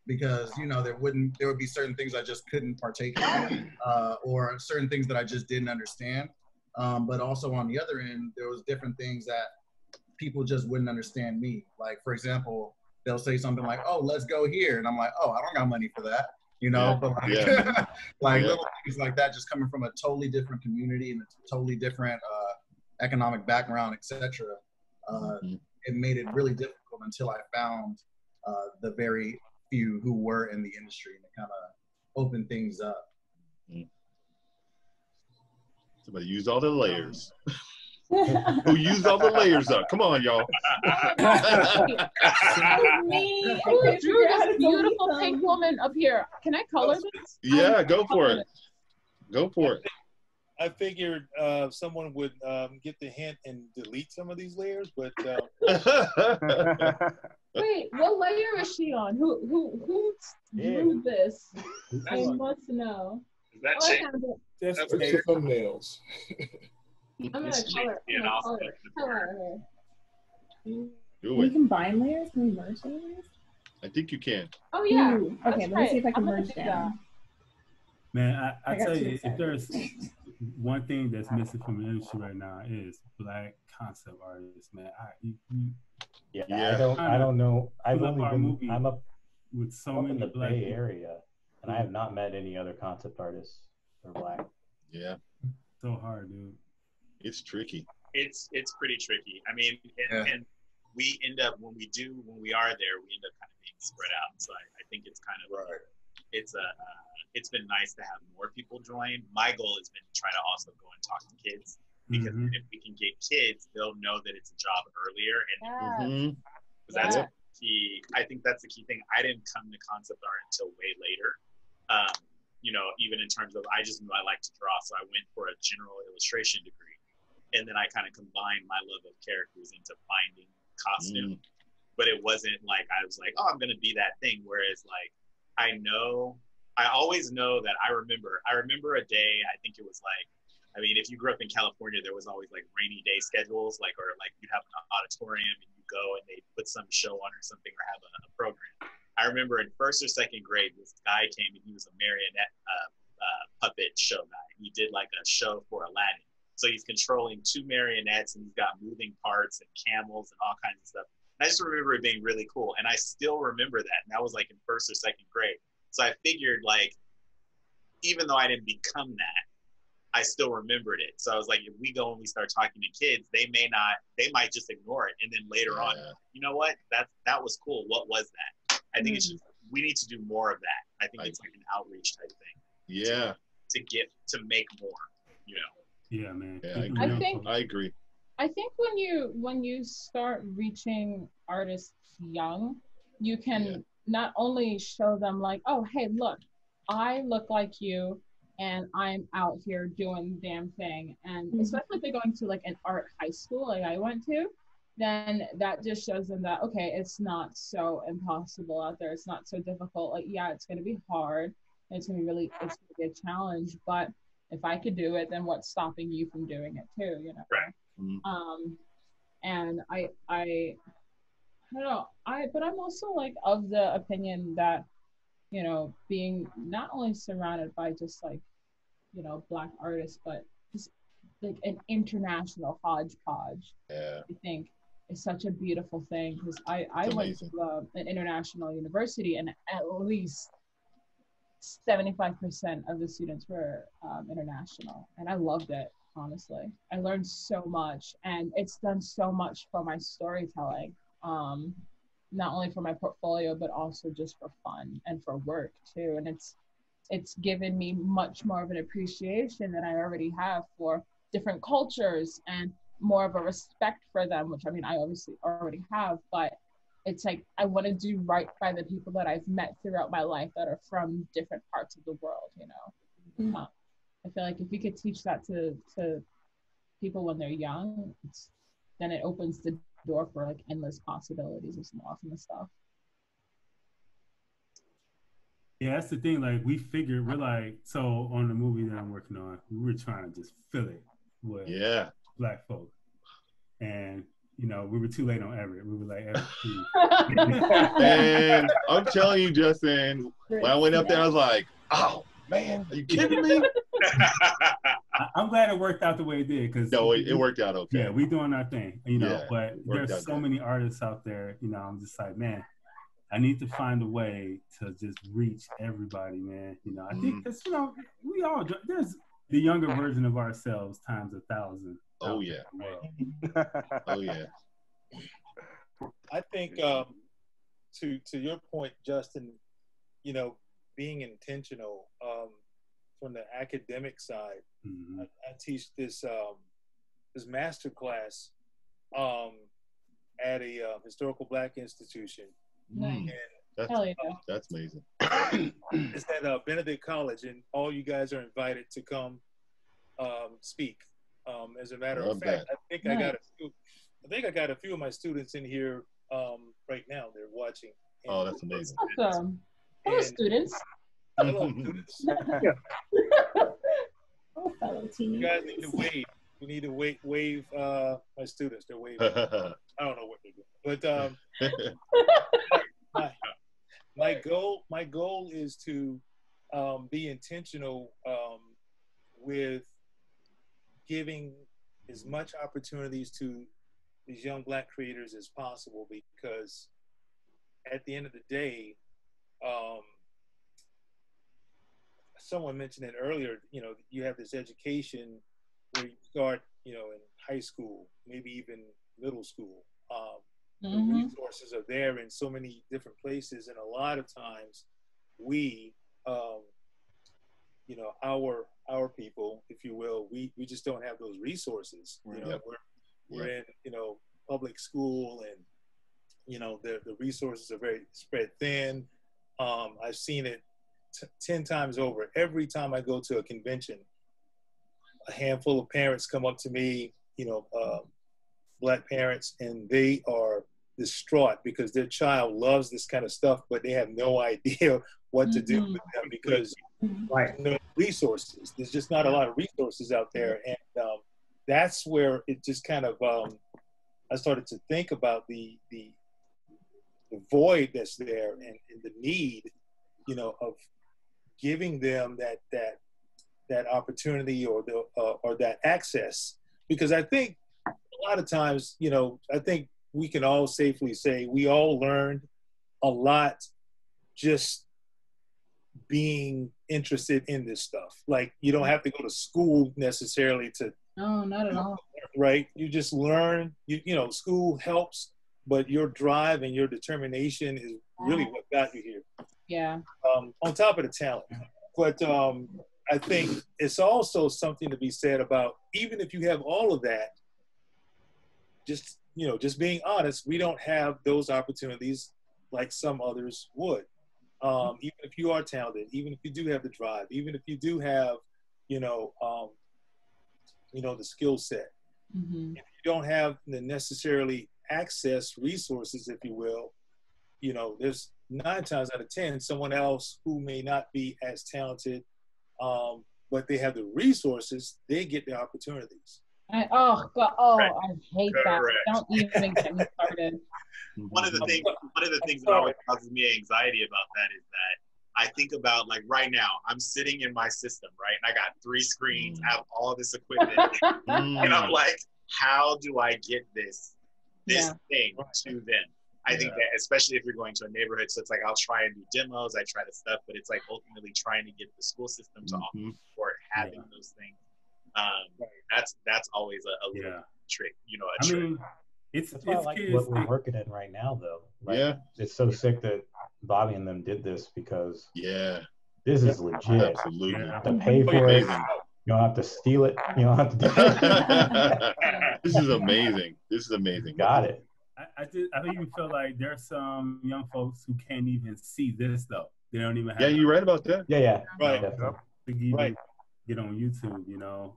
Because, you know, there would be certain things I just couldn't partake in, or certain things that I just didn't understand. But also on the other end, there was different things that people just wouldn't understand me. Like, for example, they'll say something like, "Oh, let's go here," and I'm like, "Oh, I don't got money for that," you know. But like, little things like that, just coming from a totally different community and a totally different economic background, etc. It made it really difficult until I found the very few who were in the industry, and it kind of opened things up. Somebody used all the layers. Who used all the layers up? Come on, y'all. Me. I drew this beautiful pink woman up here. Can I color this? Yeah, go for it. Go for it. I figured someone would get the hint and delete some of these layers, but wait, what layer is she on? Who drew this? I must know. Is that That's the thumbnails. I'm gonna color. Color. We combine layers? Can we merge layers? I think you can. Oh yeah. Ooh, okay, let me see if I can merge down. Man, I tell you, if there's one thing that's missing from the industry right now is Black concept artists, man. I don't know. I'm up with so up many in the Black Bay people. Area, and I have not met any other concept artists that are Black. Yeah. So hard, dude. It's tricky. It's pretty tricky. I mean, and we end up when we are there, we end up kind of being spread out. So I think it's kind of it's been nice to have more people join. My goal has been to try to also go and talk to kids, because if we can get kids, they'll know that it's a job earlier, and that's key. I think that's the key thing. I didn't come to concept art until way later. You know, even in terms of, I just knew I liked to draw, so I went for a general illustration degree, and then I kind of combined my love of characters into finding costume. But it wasn't like I was like, oh, I'm gonna be that thing. Whereas like I always know that I remember a day, I think it was like, I mean, if you grew up in California, there was always like rainy day schedules, like, or like you'd have an auditorium and you go and they put some show on or something, or have a program. I remember in first or second grade, this guy came and he was a marionette puppet show guy. He did like a show for Aladdin. So he's controlling two marionettes and he's got moving parts and camels and all kinds of stuff. And I just remember it being really cool. And I still remember that. And that was like in first or second grade. So I figured like, even though I didn't become that, I still remembered it. So I was like, if we go and we start talking to kids, they might just ignore it. And then later on, you know what? That was cool. What was that? I think it's just, we need to do more of that. I think it's like an outreach type thing. Yeah. To make more, you know. Yeah, man. Yeah, I agree. I think when you start reaching artists young, you can not only show them like, oh, hey, look, I look like you and I'm out here doing the damn thing. And especially if they're going to like an art high school like I went to, then that just shows them that, okay, it's not so impossible out there. It's not so difficult. Like, yeah, it's going to be hard. It's going to be a challenge. But if I could do it, then what's stopping you from doing it too, you know? Right. And I don't know. But I'm also like of the opinion that, you know, being not only surrounded by just like, you know, Black artists, but just like an international hodgepodge. Yeah. I think is such a beautiful thing, because I went to an international university and at least 75% of the students were international, and I loved it. Honestly, I learned so much, and it's done so much for my storytelling. Not only for my portfolio, but also just for fun and for work too. And it's given me much more of an appreciation that I already have for different cultures and more of a respect for them, which I mean, I obviously already have, but it's like, I want to do right by the people that I've met throughout my life that are from different parts of the world, you know? I feel like if we could teach that to people when they're young, then it opens the door for like endless possibilities of some awesome stuff. Yeah, that's the thing. Like, we figured, we're like, so on the movie that I'm working on, we were trying to just fill it with Black folk. And, you know, we were too late on Everett. We were like, Everett. And I'm telling you, Justin, when I went up there, I was like, oh, man, are you kidding me? I'm glad it worked out the way it did. Cause no, it worked out okay. Yeah, we doing our thing, you know, but there's so many artists out there, you know, I'm just like, man, I need to find a way to just reach everybody, man. You know, I think because, you know, we all, there's the younger version of ourselves times 1,000. Oh, yeah. Oh, yeah. I think to your point, Justin, you know, being intentional from the academic side, I teach this master class at a historical Black institution. Nice. That's amazing. It's at Benedict College, and all you guys are invited to come speak. As a matter of fact, I think I got a few of my students in here right now. They're watching. Oh, that's amazing. Awesome. Hello, students. Hello, students. Oh, fellow team. You guys need to wave. We need to wave my students. They're waving. I don't know what they're doing, but my goal is to be intentional with giving as much opportunities to these young Black creators as possible, because at the end of the day, someone mentioned it earlier, you know, you have this education where you start, you know, in high school, maybe even middle school. The resources are there in so many different places, and a lot of times we, you know, our people, if you will, we just don't have those resources. You know, we're in, you know, public school, and, you know, the resources are very spread thin. I've seen it 10 times over. Every time I go to a convention, a handful of parents come up to me, you know, Black parents, and they are distraught because their child loves this kind of stuff, but they have no idea what to do with them because no resources. There's just not a lot of resources out there, and that's where it just kind of I started to think about the void that's there, and the need, you know, of giving them that opportunity or that access, because I think a lot of times, you know, I think we can all safely say we all learned a lot just being interested in this stuff. Like, you don't have to go to school necessarily to. No, not at all. Right? You just learn. You know, school helps, but your drive and your determination is really what got you here. Yeah. On top of the talent, but I think it's also something to be said about, even if you have all of that, just, you know, just being honest, we don't have those opportunities like some others would. Even if you are talented, even if you do have the drive, even if you do have, you know, the skill set, if you don't have the necessarily access resources, if you will, you know, there's 9 times out of 10 someone else who may not be as talented, but they have the resources, they get the opportunities. I hate that. Don't even get me started. One of the things that always causes me anxiety about that is that I think about, like, right now, I'm sitting in my system, right? And I got 3 screens, I have all this equipment, and I'm like, how do I get this thing to them? I think that, especially if you're going to a neighborhood, so it's like, I'll try and do demos, I try to stuff, but it's like ultimately trying to get the school system to offer support having those things. That's always a little trick, you know, a trick. Mean, that's why I like what we're working in right now, though. Like, it's so sick that Bobby and them did this, because this is legit. Absolutely. You have to pay for it. You don't have to steal it. You don't have to do it. This is amazing. This is amazing. Got it. I even feel like there's some young folks who can't even see this, though. They don't even have. Yeah, you're right about that. Yeah. Right. Get on YouTube, you know.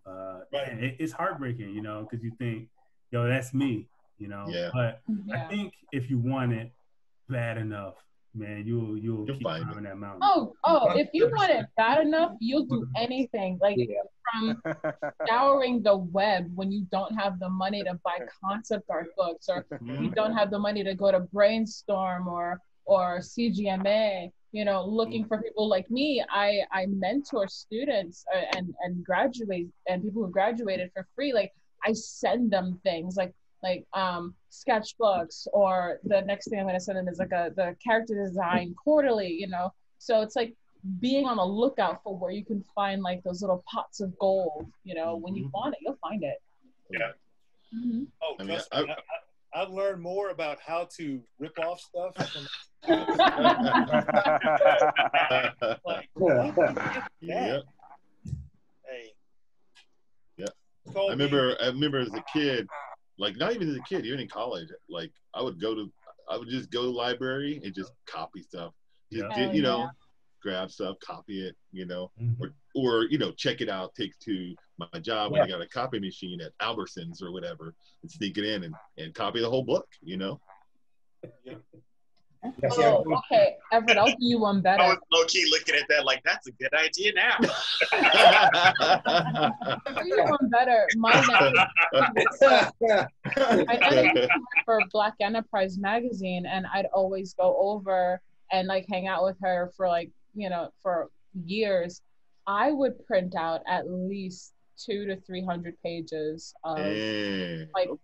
It's heartbreaking, you know, because you think, yo, that's me, you know. But I think if you want it bad enough, man, you'll keep climbing that mountain. Oh, if you want it bad enough, you'll do anything. Like from scouring the web when you don't have the money to buy concept art books, or you don't have the money to go to Brainstorm or CGMA, you know, looking for people like me. I mentor students and graduate and people who graduated for free. Like I send them things like sketchbooks, or the next thing I'm going to send them is like the character design quarterly, you know. So it's like being on the lookout for where you can find like those little pots of gold, you know. When you want it, you'll find it. Yeah. Oh, trust me, I've learned more about how to rip off stuff from Yeah. Hey. Yeah. I remember as a kid, like not even as a kid, even in college, like I would just go to the library and just copy stuff. You know, grab stuff, copy it, you know, or you know, check it out, take to my job when I got a copy machine at Albertsons or whatever, and sneak it in and copy the whole book, you know. Oh, okay, Everett, I'll do you one better. I was low-key looking at that like, that's a good idea now. I'll do you one better. I for Black Enterprise magazine, and I'd always go over and like hang out with her for like, you know, for years. I would print out at least 200 to 300 pages of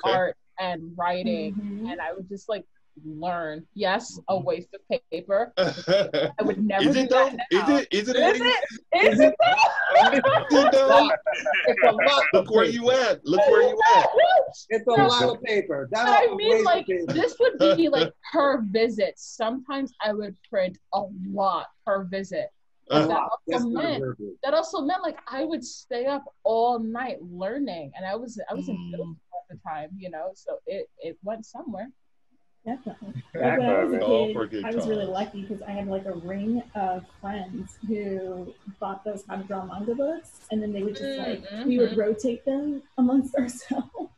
art and writing, and I would just like learn. Yes, a waste of paper. I would never do that now. Is it Look where you at. It's a lot of paper. I mean, like, this would be like per visit. Sometimes I would print a lot per visit. That also meant like I would stay up all night learning, and I was in middle school at the time, you know, so it went somewhere. Definitely. Like when I was a kid, I was really lucky because I had like a ring of friends who bought those how to draw manga books, and then they would just like we would rotate them amongst ourselves. So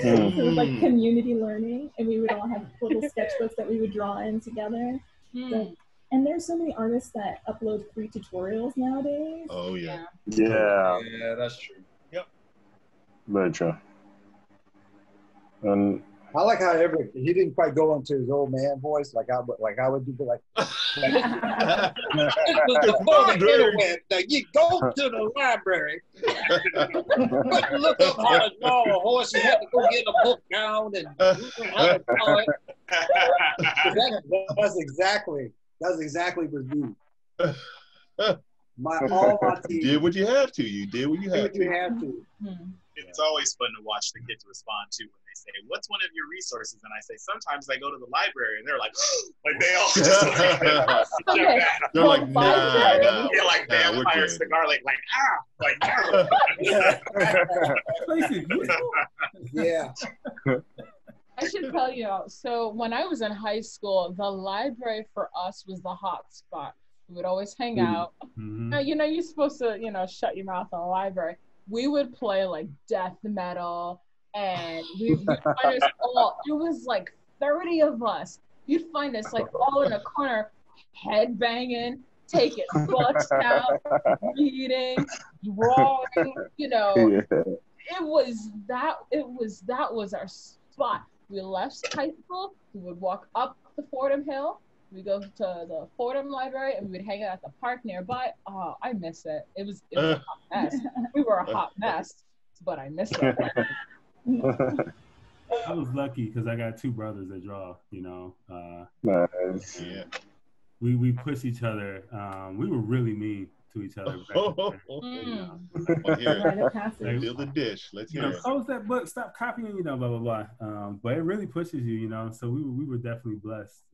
it was like community learning, and we would all have little sketchbooks that we would draw in together. So, and there's so many artists that upload free tutorials nowadays. Oh yeah. Yeah, that's true. Yep. Very true. I like how Everett, he didn't quite go into his old man voice like I would do, like. Now you go to the library, but look up how to draw a horse. You have to go get a book down and how to draw it. That's exactly what me. All my team. You did what you have to. You did what you had to. It's always fun to watch the kids respond to when they say, "What's one of your resources?" And I say, "Sometimes I go to the library," and they're like, like they all just they're like, nah. They're like vampires, the garlic, Yeah. I should tell you, so when I was in high school, the library for us was the hot spot. We would always hang out. Now, you know, you're supposed to, you know, shut your mouth in the library. We would play like death metal, and you'd find us all. It was like 30 of us. You'd find us like all in a corner, head banging, taking books out, reading, drawing. You know, it was that was our spot. We left high school. We would walk up the Fordham Hill. We go to the Fordham Library, and we would hang out at the park nearby. Oh, I miss it. It was a hot mess. We were a hot mess, but I miss it. I was lucky because I got two brothers that draw, you know. Nice. Yeah. We push each other. We were really mean to each other. Feel the dish. Let's hear it. Close that book. Stop copying. You know, blah blah blah. But it really pushes you. You know, so we were definitely blessed.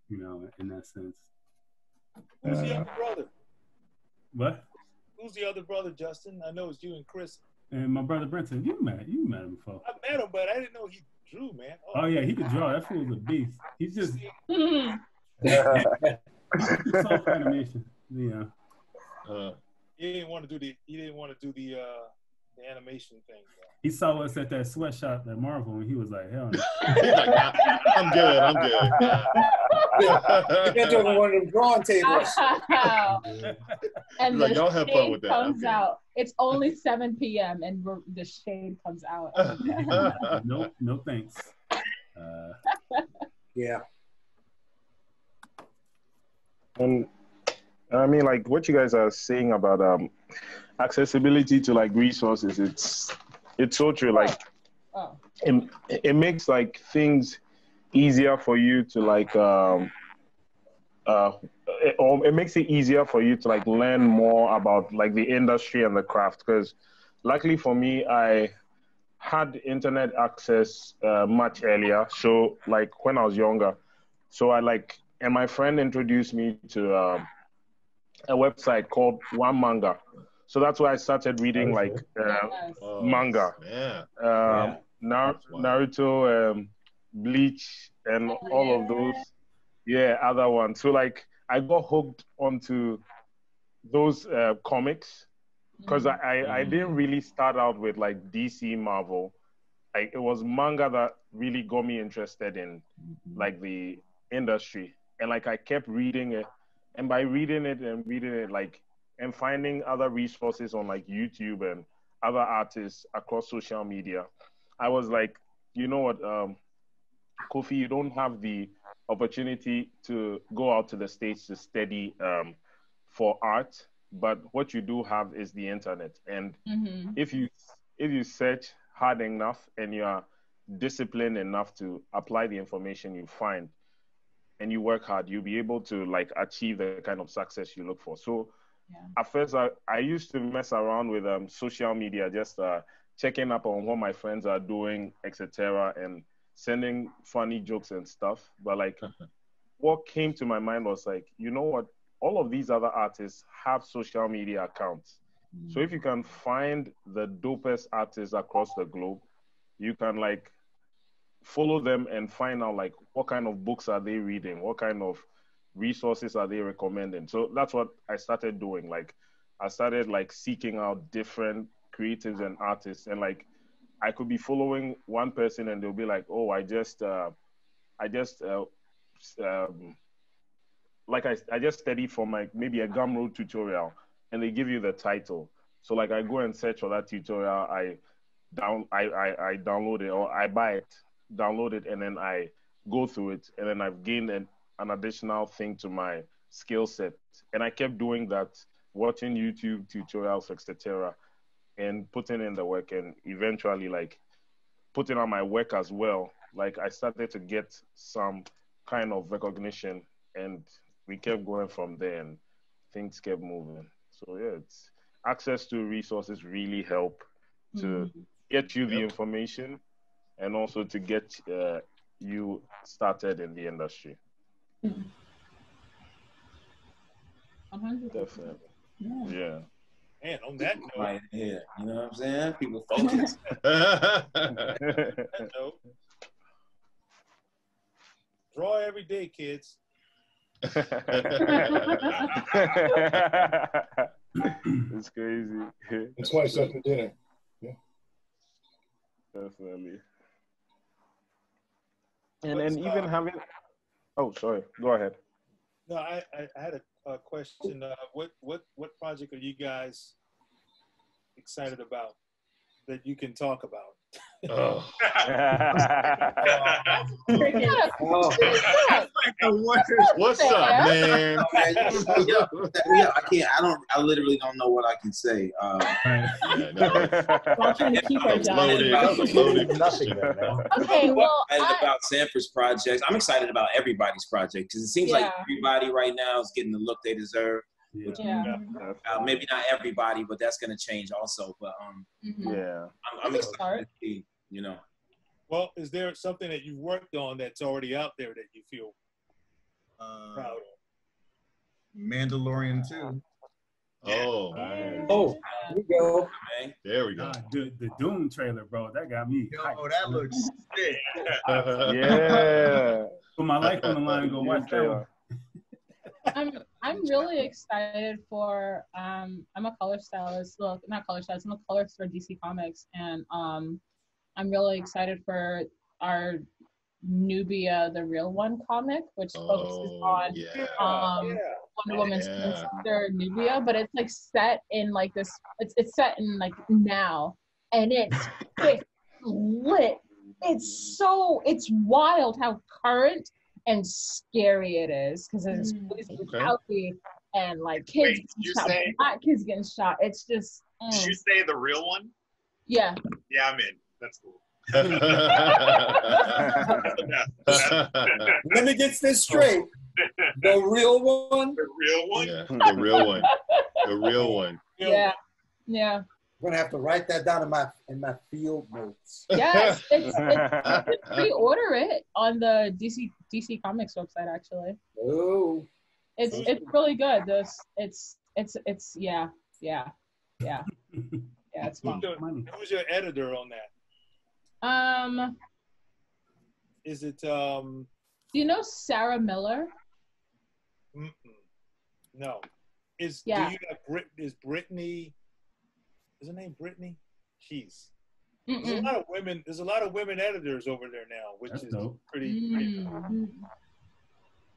You know, in that sense. Who's the other brother? What? Who's the other brother, Justin? I know it's you and Chris. And my brother Brenton. You met him before. I met him, but I didn't know he drew, man. Oh yeah, he could draw. That fool was a beast. He's just soft animation. Yeah. He didn't want to do the the animation thing. He saw us at that sweatshop at Marvel, and he was like, "Hell no." He's like, nah, I'm good. I'm good. You get to one of them drawing tables. And like, the y'all have fun with shade that. comes out. It's only 7 p.m. and the shade comes out. No, no thanks. Yeah. And I mean, like what you guys are saying about accessibility to like resources, it's so true. Like it makes like things easier for you to like it makes it easier for you to like learn more about like the industry and the craft. Because luckily for me, I had internet access much earlier. So like when I was younger, so and my friend introduced me to a website called One Manga. So that's why I started reading like manga, Naruto, Bleach, and all of those, other ones. So like I got hooked onto those comics because I didn't really start out with like DC, Marvel. Like it was manga that really got me interested in like the industry, and like I kept reading it, and by reading it like and finding other resources on like YouTube and other artists across social media, I was like, you know what, Kofi, you don't have the opportunity to go out to the States to study for art, but what you do have is the internet. And if you search hard enough and you are disciplined enough to apply the information you find and you work hard, you'll be able to like achieve the kind of success you look for. So at first I used to mess around with social media, just checking up on what my friends are doing, etc., and sending funny jokes and stuff. But like what came to my mind was like, you know what, all of these other artists have social media accounts. So if you can find the dopest artists across the globe, you can like follow them and find out like what kind of books are they reading, what kind of resources are they recommending. So that's what I started doing. Like I started like seeking out different creatives and artists, and like I could be following one person and they'll be like, oh, I just studied for my maybe a Gumroad tutorial, and they give you the title. So like I go and search for that tutorial, I download it, or I buy it, download it, and then I go through it, and then I've gained an additional thing to my skill set. And I kept doing that, watching YouTube tutorials, etc., and putting in the work, and eventually like putting on my work as well. Like I started to get some kind of recognition, and we kept going from there, and things kept moving. So yeah, it's access to resources really help to get you the information, and also to get you started in the industry. 100%. Definitely. Yeah. Man, on that note, right here, you know what I'm saying? People focus. Draw every day, kids. It's crazy. It's twice after dinner. Yeah. Definitely. And even having, oh, sorry, go ahead. No, I had a question. What project are you guys excited about that you can talk about? Oh. What's up, man? I can't. I literally don't know what I can say. We're all trying to keep our jobs. Okay, well, I'm excited about Sanford's projects. I'm excited about everybody's project because it seems like everybody right now is getting the look they deserve. Which, maybe not everybody, but that's going to change also. But I'm excited to see, you know. Well, is there something that you've worked on that's already out there that you feel proud of? Mandolorian 2. Oh, there we go. There we go. The Doom trailer, bro, that got me. Yo, that looks sick. Yeah. Put my life on the line and go watch that one. I'm really excited for I'm a color stylist. Well, not color stylist. I'm a colorist for DC Comics, and I'm really excited for our Nubia, the Real One comic, which focuses on Wonder Woman's twin sister Nubia, but it's like set in like this. It's set in like now, and it's lit. It's wild how current and scary it is, because it's brutality and like kids black kids getting shot. It's just. Did you say the Real One? Yeah. Yeah, I'm in. That's cool. Let me get this straight. The Real One? The Real One? Yeah, the Real One. The Real One. Yeah. Yeah. I'm gonna have to write that down in my field notes. Yes, it's pre-order it on the DC Comics website actually. Oh, it's really good. It's yeah. It's fun. Who's your editor on that? Is it Do you know Sarah Miller? No. Do you have is Brittany? Is her name Brittany? Jeez. There's a lot of women. There's a lot of women editors over there now, which is pretty.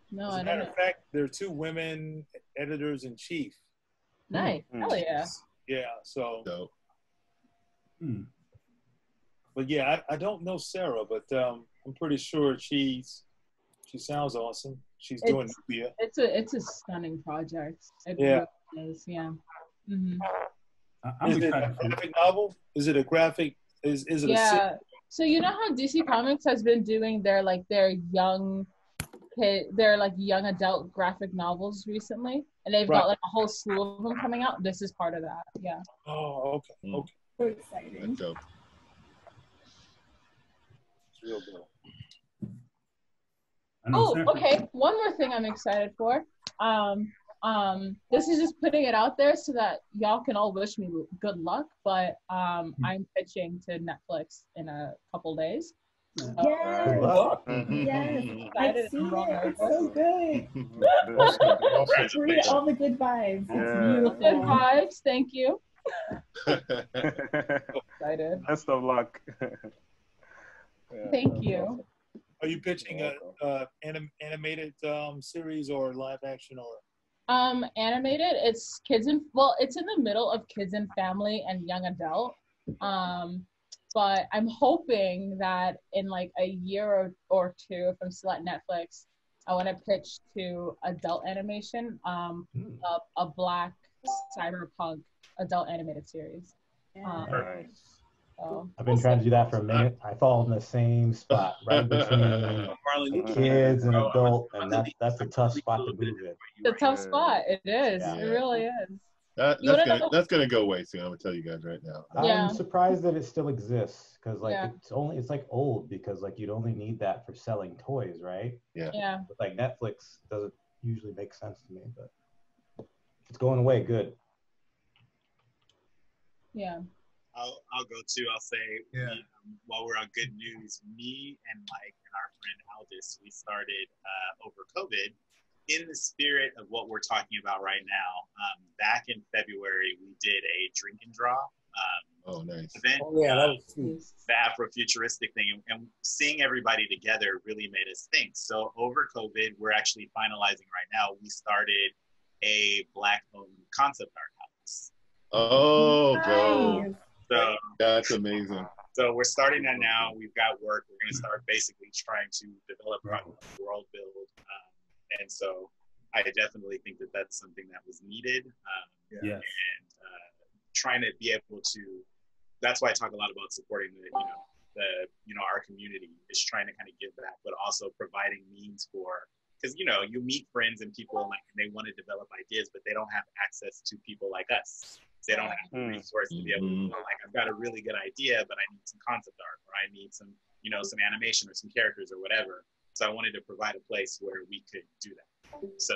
No, as a matter of fact, there are 2 women editors in chief. Nice. Hell yeah. Yeah. So. But yeah, I don't know Sarah, but I'm pretty sure she sounds awesome. She's doing Nubia. It's a stunning project. It really is. Yeah. Is it a graphic novel? Is it a graphic? Is it a so you know how DC Comics has been doing their young adult graphic novels recently, and they've got like a whole slew of them coming out. This is part of that. Yeah. Oh, okay. Okay. So exciting. That's dope. It's real dope. Oh, okay. One more thing I'm excited for. This is just putting it out there so that y'all can all wish me good luck, but I'm pitching to Netflix in a couple days. Yes. I've seen it. It's so good. Read all the good vibes. It's beautiful. Good vibes. Thank you. Excited. Best of luck. Thank you. Are you pitching a animated series or live action or? Animated. It's it's in the middle of kids and family and young adult. But I'm hoping that in like a year or 2, if I'm still at Netflix, I want to pitch to adult animation, a Black cyberpunk adult animated series. So I've been trying to do that for a minute. I fall in the same spot, right between kids and adult, and that's a tough spot to move in. It's a tough spot. It is. Yeah. It really is. That's gonna go away soon. I'm gonna tell you guys right now. I'm surprised that it still exists, because it's like old, because like you'd only need that for selling toys, right? Yeah. But like Netflix doesn't usually make sense to me, but if it's going away, good. Yeah. I'll go too. I'll say, while we're on good news, me and Mike and our friend Aldis, we started over COVID in the spirit of what we're talking about right now. Back in February, we did a drink and draw event. Oh, yeah, that was sweet. The Afrofuturistic thing, and seeing everybody together really made us think. So over COVID, we're actually finalizing right now. We started a Black-owned concept art house. Oh, bro. Nice. So that's amazing. So we're starting that now. We've got work. We're going to start basically trying to develop world build. And so I definitely think that that's something that was needed. And trying to be able to, that's why I talk a lot about supporting our community, is trying to kind of give back, but also providing means for, because, you meet friends and people and they want to develop ideas, but they don't have access to people like us. They don't have the resources to be able to I've got a really good idea, but I need some concept art, or I need some, some animation or some characters or whatever. So I wanted to provide a place where we could do that. So,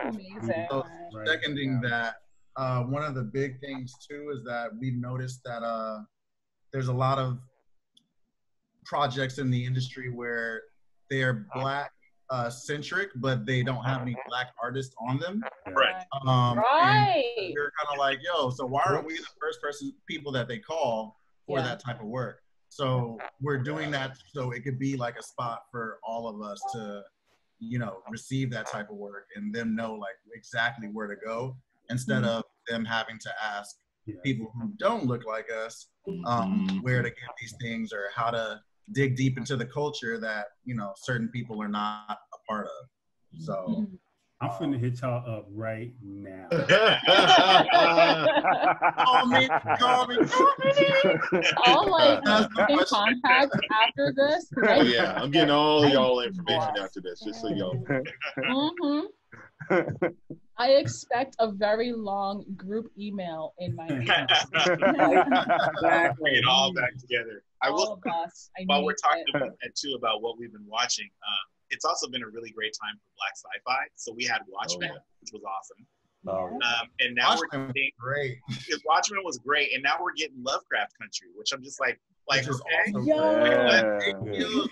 amazing. So seconding that, one of the big things too is that we've noticed that there's a lot of projects in the industry where they are Black centric, but they don't have any Black artists on them. Right. Right. We're kind of like, yo, so why aren't we the first people that they call for that type of work? So we're doing that so it could be like a spot for all of us to, you know, receive that type of work and them know like exactly where to go instead of them having to ask people who don't look like us where to get these things or how to dig deep into the culture that, you know, certain people are not a part of. So I'm finna hit y'all up right now. Call me. I'll like in contact after this. Oh yeah, I'm getting all y'all information after this, just so y'all. I expect a very long group email in my email. Bring it all back together. I will. While we're talking about that too, about what we've been watching, it's also been a really great time for Black sci-fi. So we had Watchmen, which was awesome. And now Watchmen we're getting great. Watchmen was great, and now we're getting Lovecraft Country, which I'm just like okay. Awesome.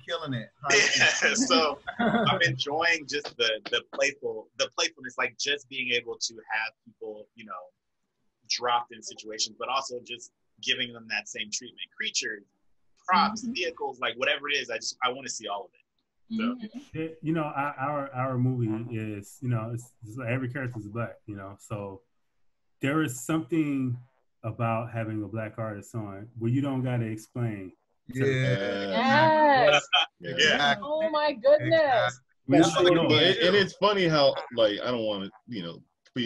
Killing it. Yeah, so I'm enjoying just the playfulness, like just being able to have people, you know, dropped in situations, but also just giving them that same treatment. Creatures, props, vehicles, like whatever it is, I want to see all of it. So. You know, our movie is, you know, it's like every character is Black, you know, so there is something about having a Black artist on where you don't got to explain. Yes. Oh my goodness. And it's funny how, like, I don't want to, you know, put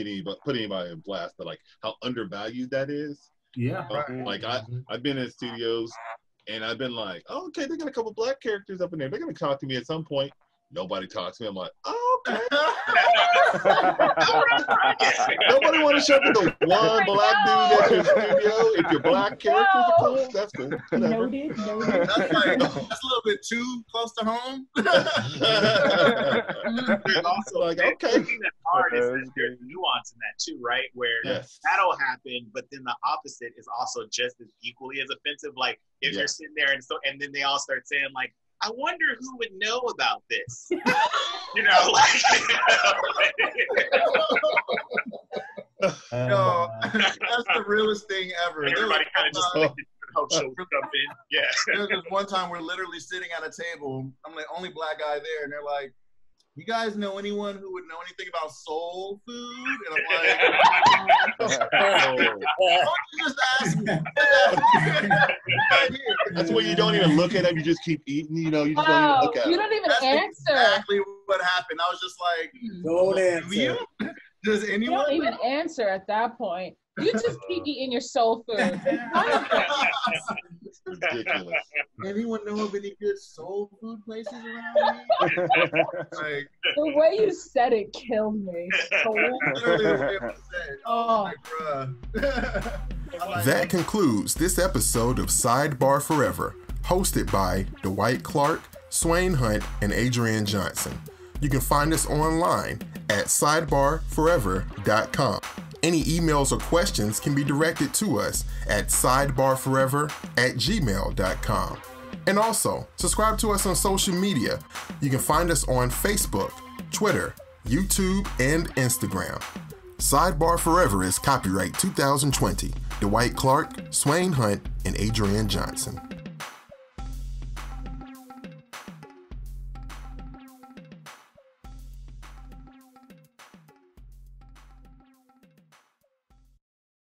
anybody in blast, but like how undervalued that is. Yeah. Like I've been in studios and I've been like, oh, okay, they got a couple Black characters up in there. They're gonna talk to me at some point. Nobody talks to me. I'm like, oh, okay. Nobody want to show me the one Black dude at your studio. If your Black characters are cool, that's cool. Noted. That's like, that's a little bit too close to home. There's also like, okay, the thing that's hard is that there's nuance in that too, right? Where that'll happen, but then the opposite is also just as equally as offensive. Like if you're sitting there and then they all start saying like, I wonder who would know about this. You know, like. No, that's the realest thing ever. Everybody kind of just like help show stuff in. Yeah. There was one time we're literally sitting at a table. I'm the only Black guy there, and they're like, "You guys know anyone who would know anything about soul food?" And I'm like, "Why don't you just ask me?" That's why you don't even look at them. You just keep eating. You know, you just don't even look at them. You don't even answer. Exactly what happened. I was just like, "Don't answer." Does anyone? You don't even answer at that point. You just keep eating your soul food. Ridiculous. Anyone know of any good soul food places around me? Like, the way you said it killed me. Literally the way it was said. Oh. That concludes this episode of Sidebar Forever, hosted by Dwight Clark, Swain Hunt, and Adrienne Johnson. You can find us online at sidebarforever.com. Any emails or questions can be directed to us at sidebarforever@gmail.com. And also, subscribe to us on social media. You can find us on Facebook, Twitter, YouTube, and Instagram. Sidebar Forever is copyright 2020. Dwight Clark, Swain Hunt, and Adrienne Johnson.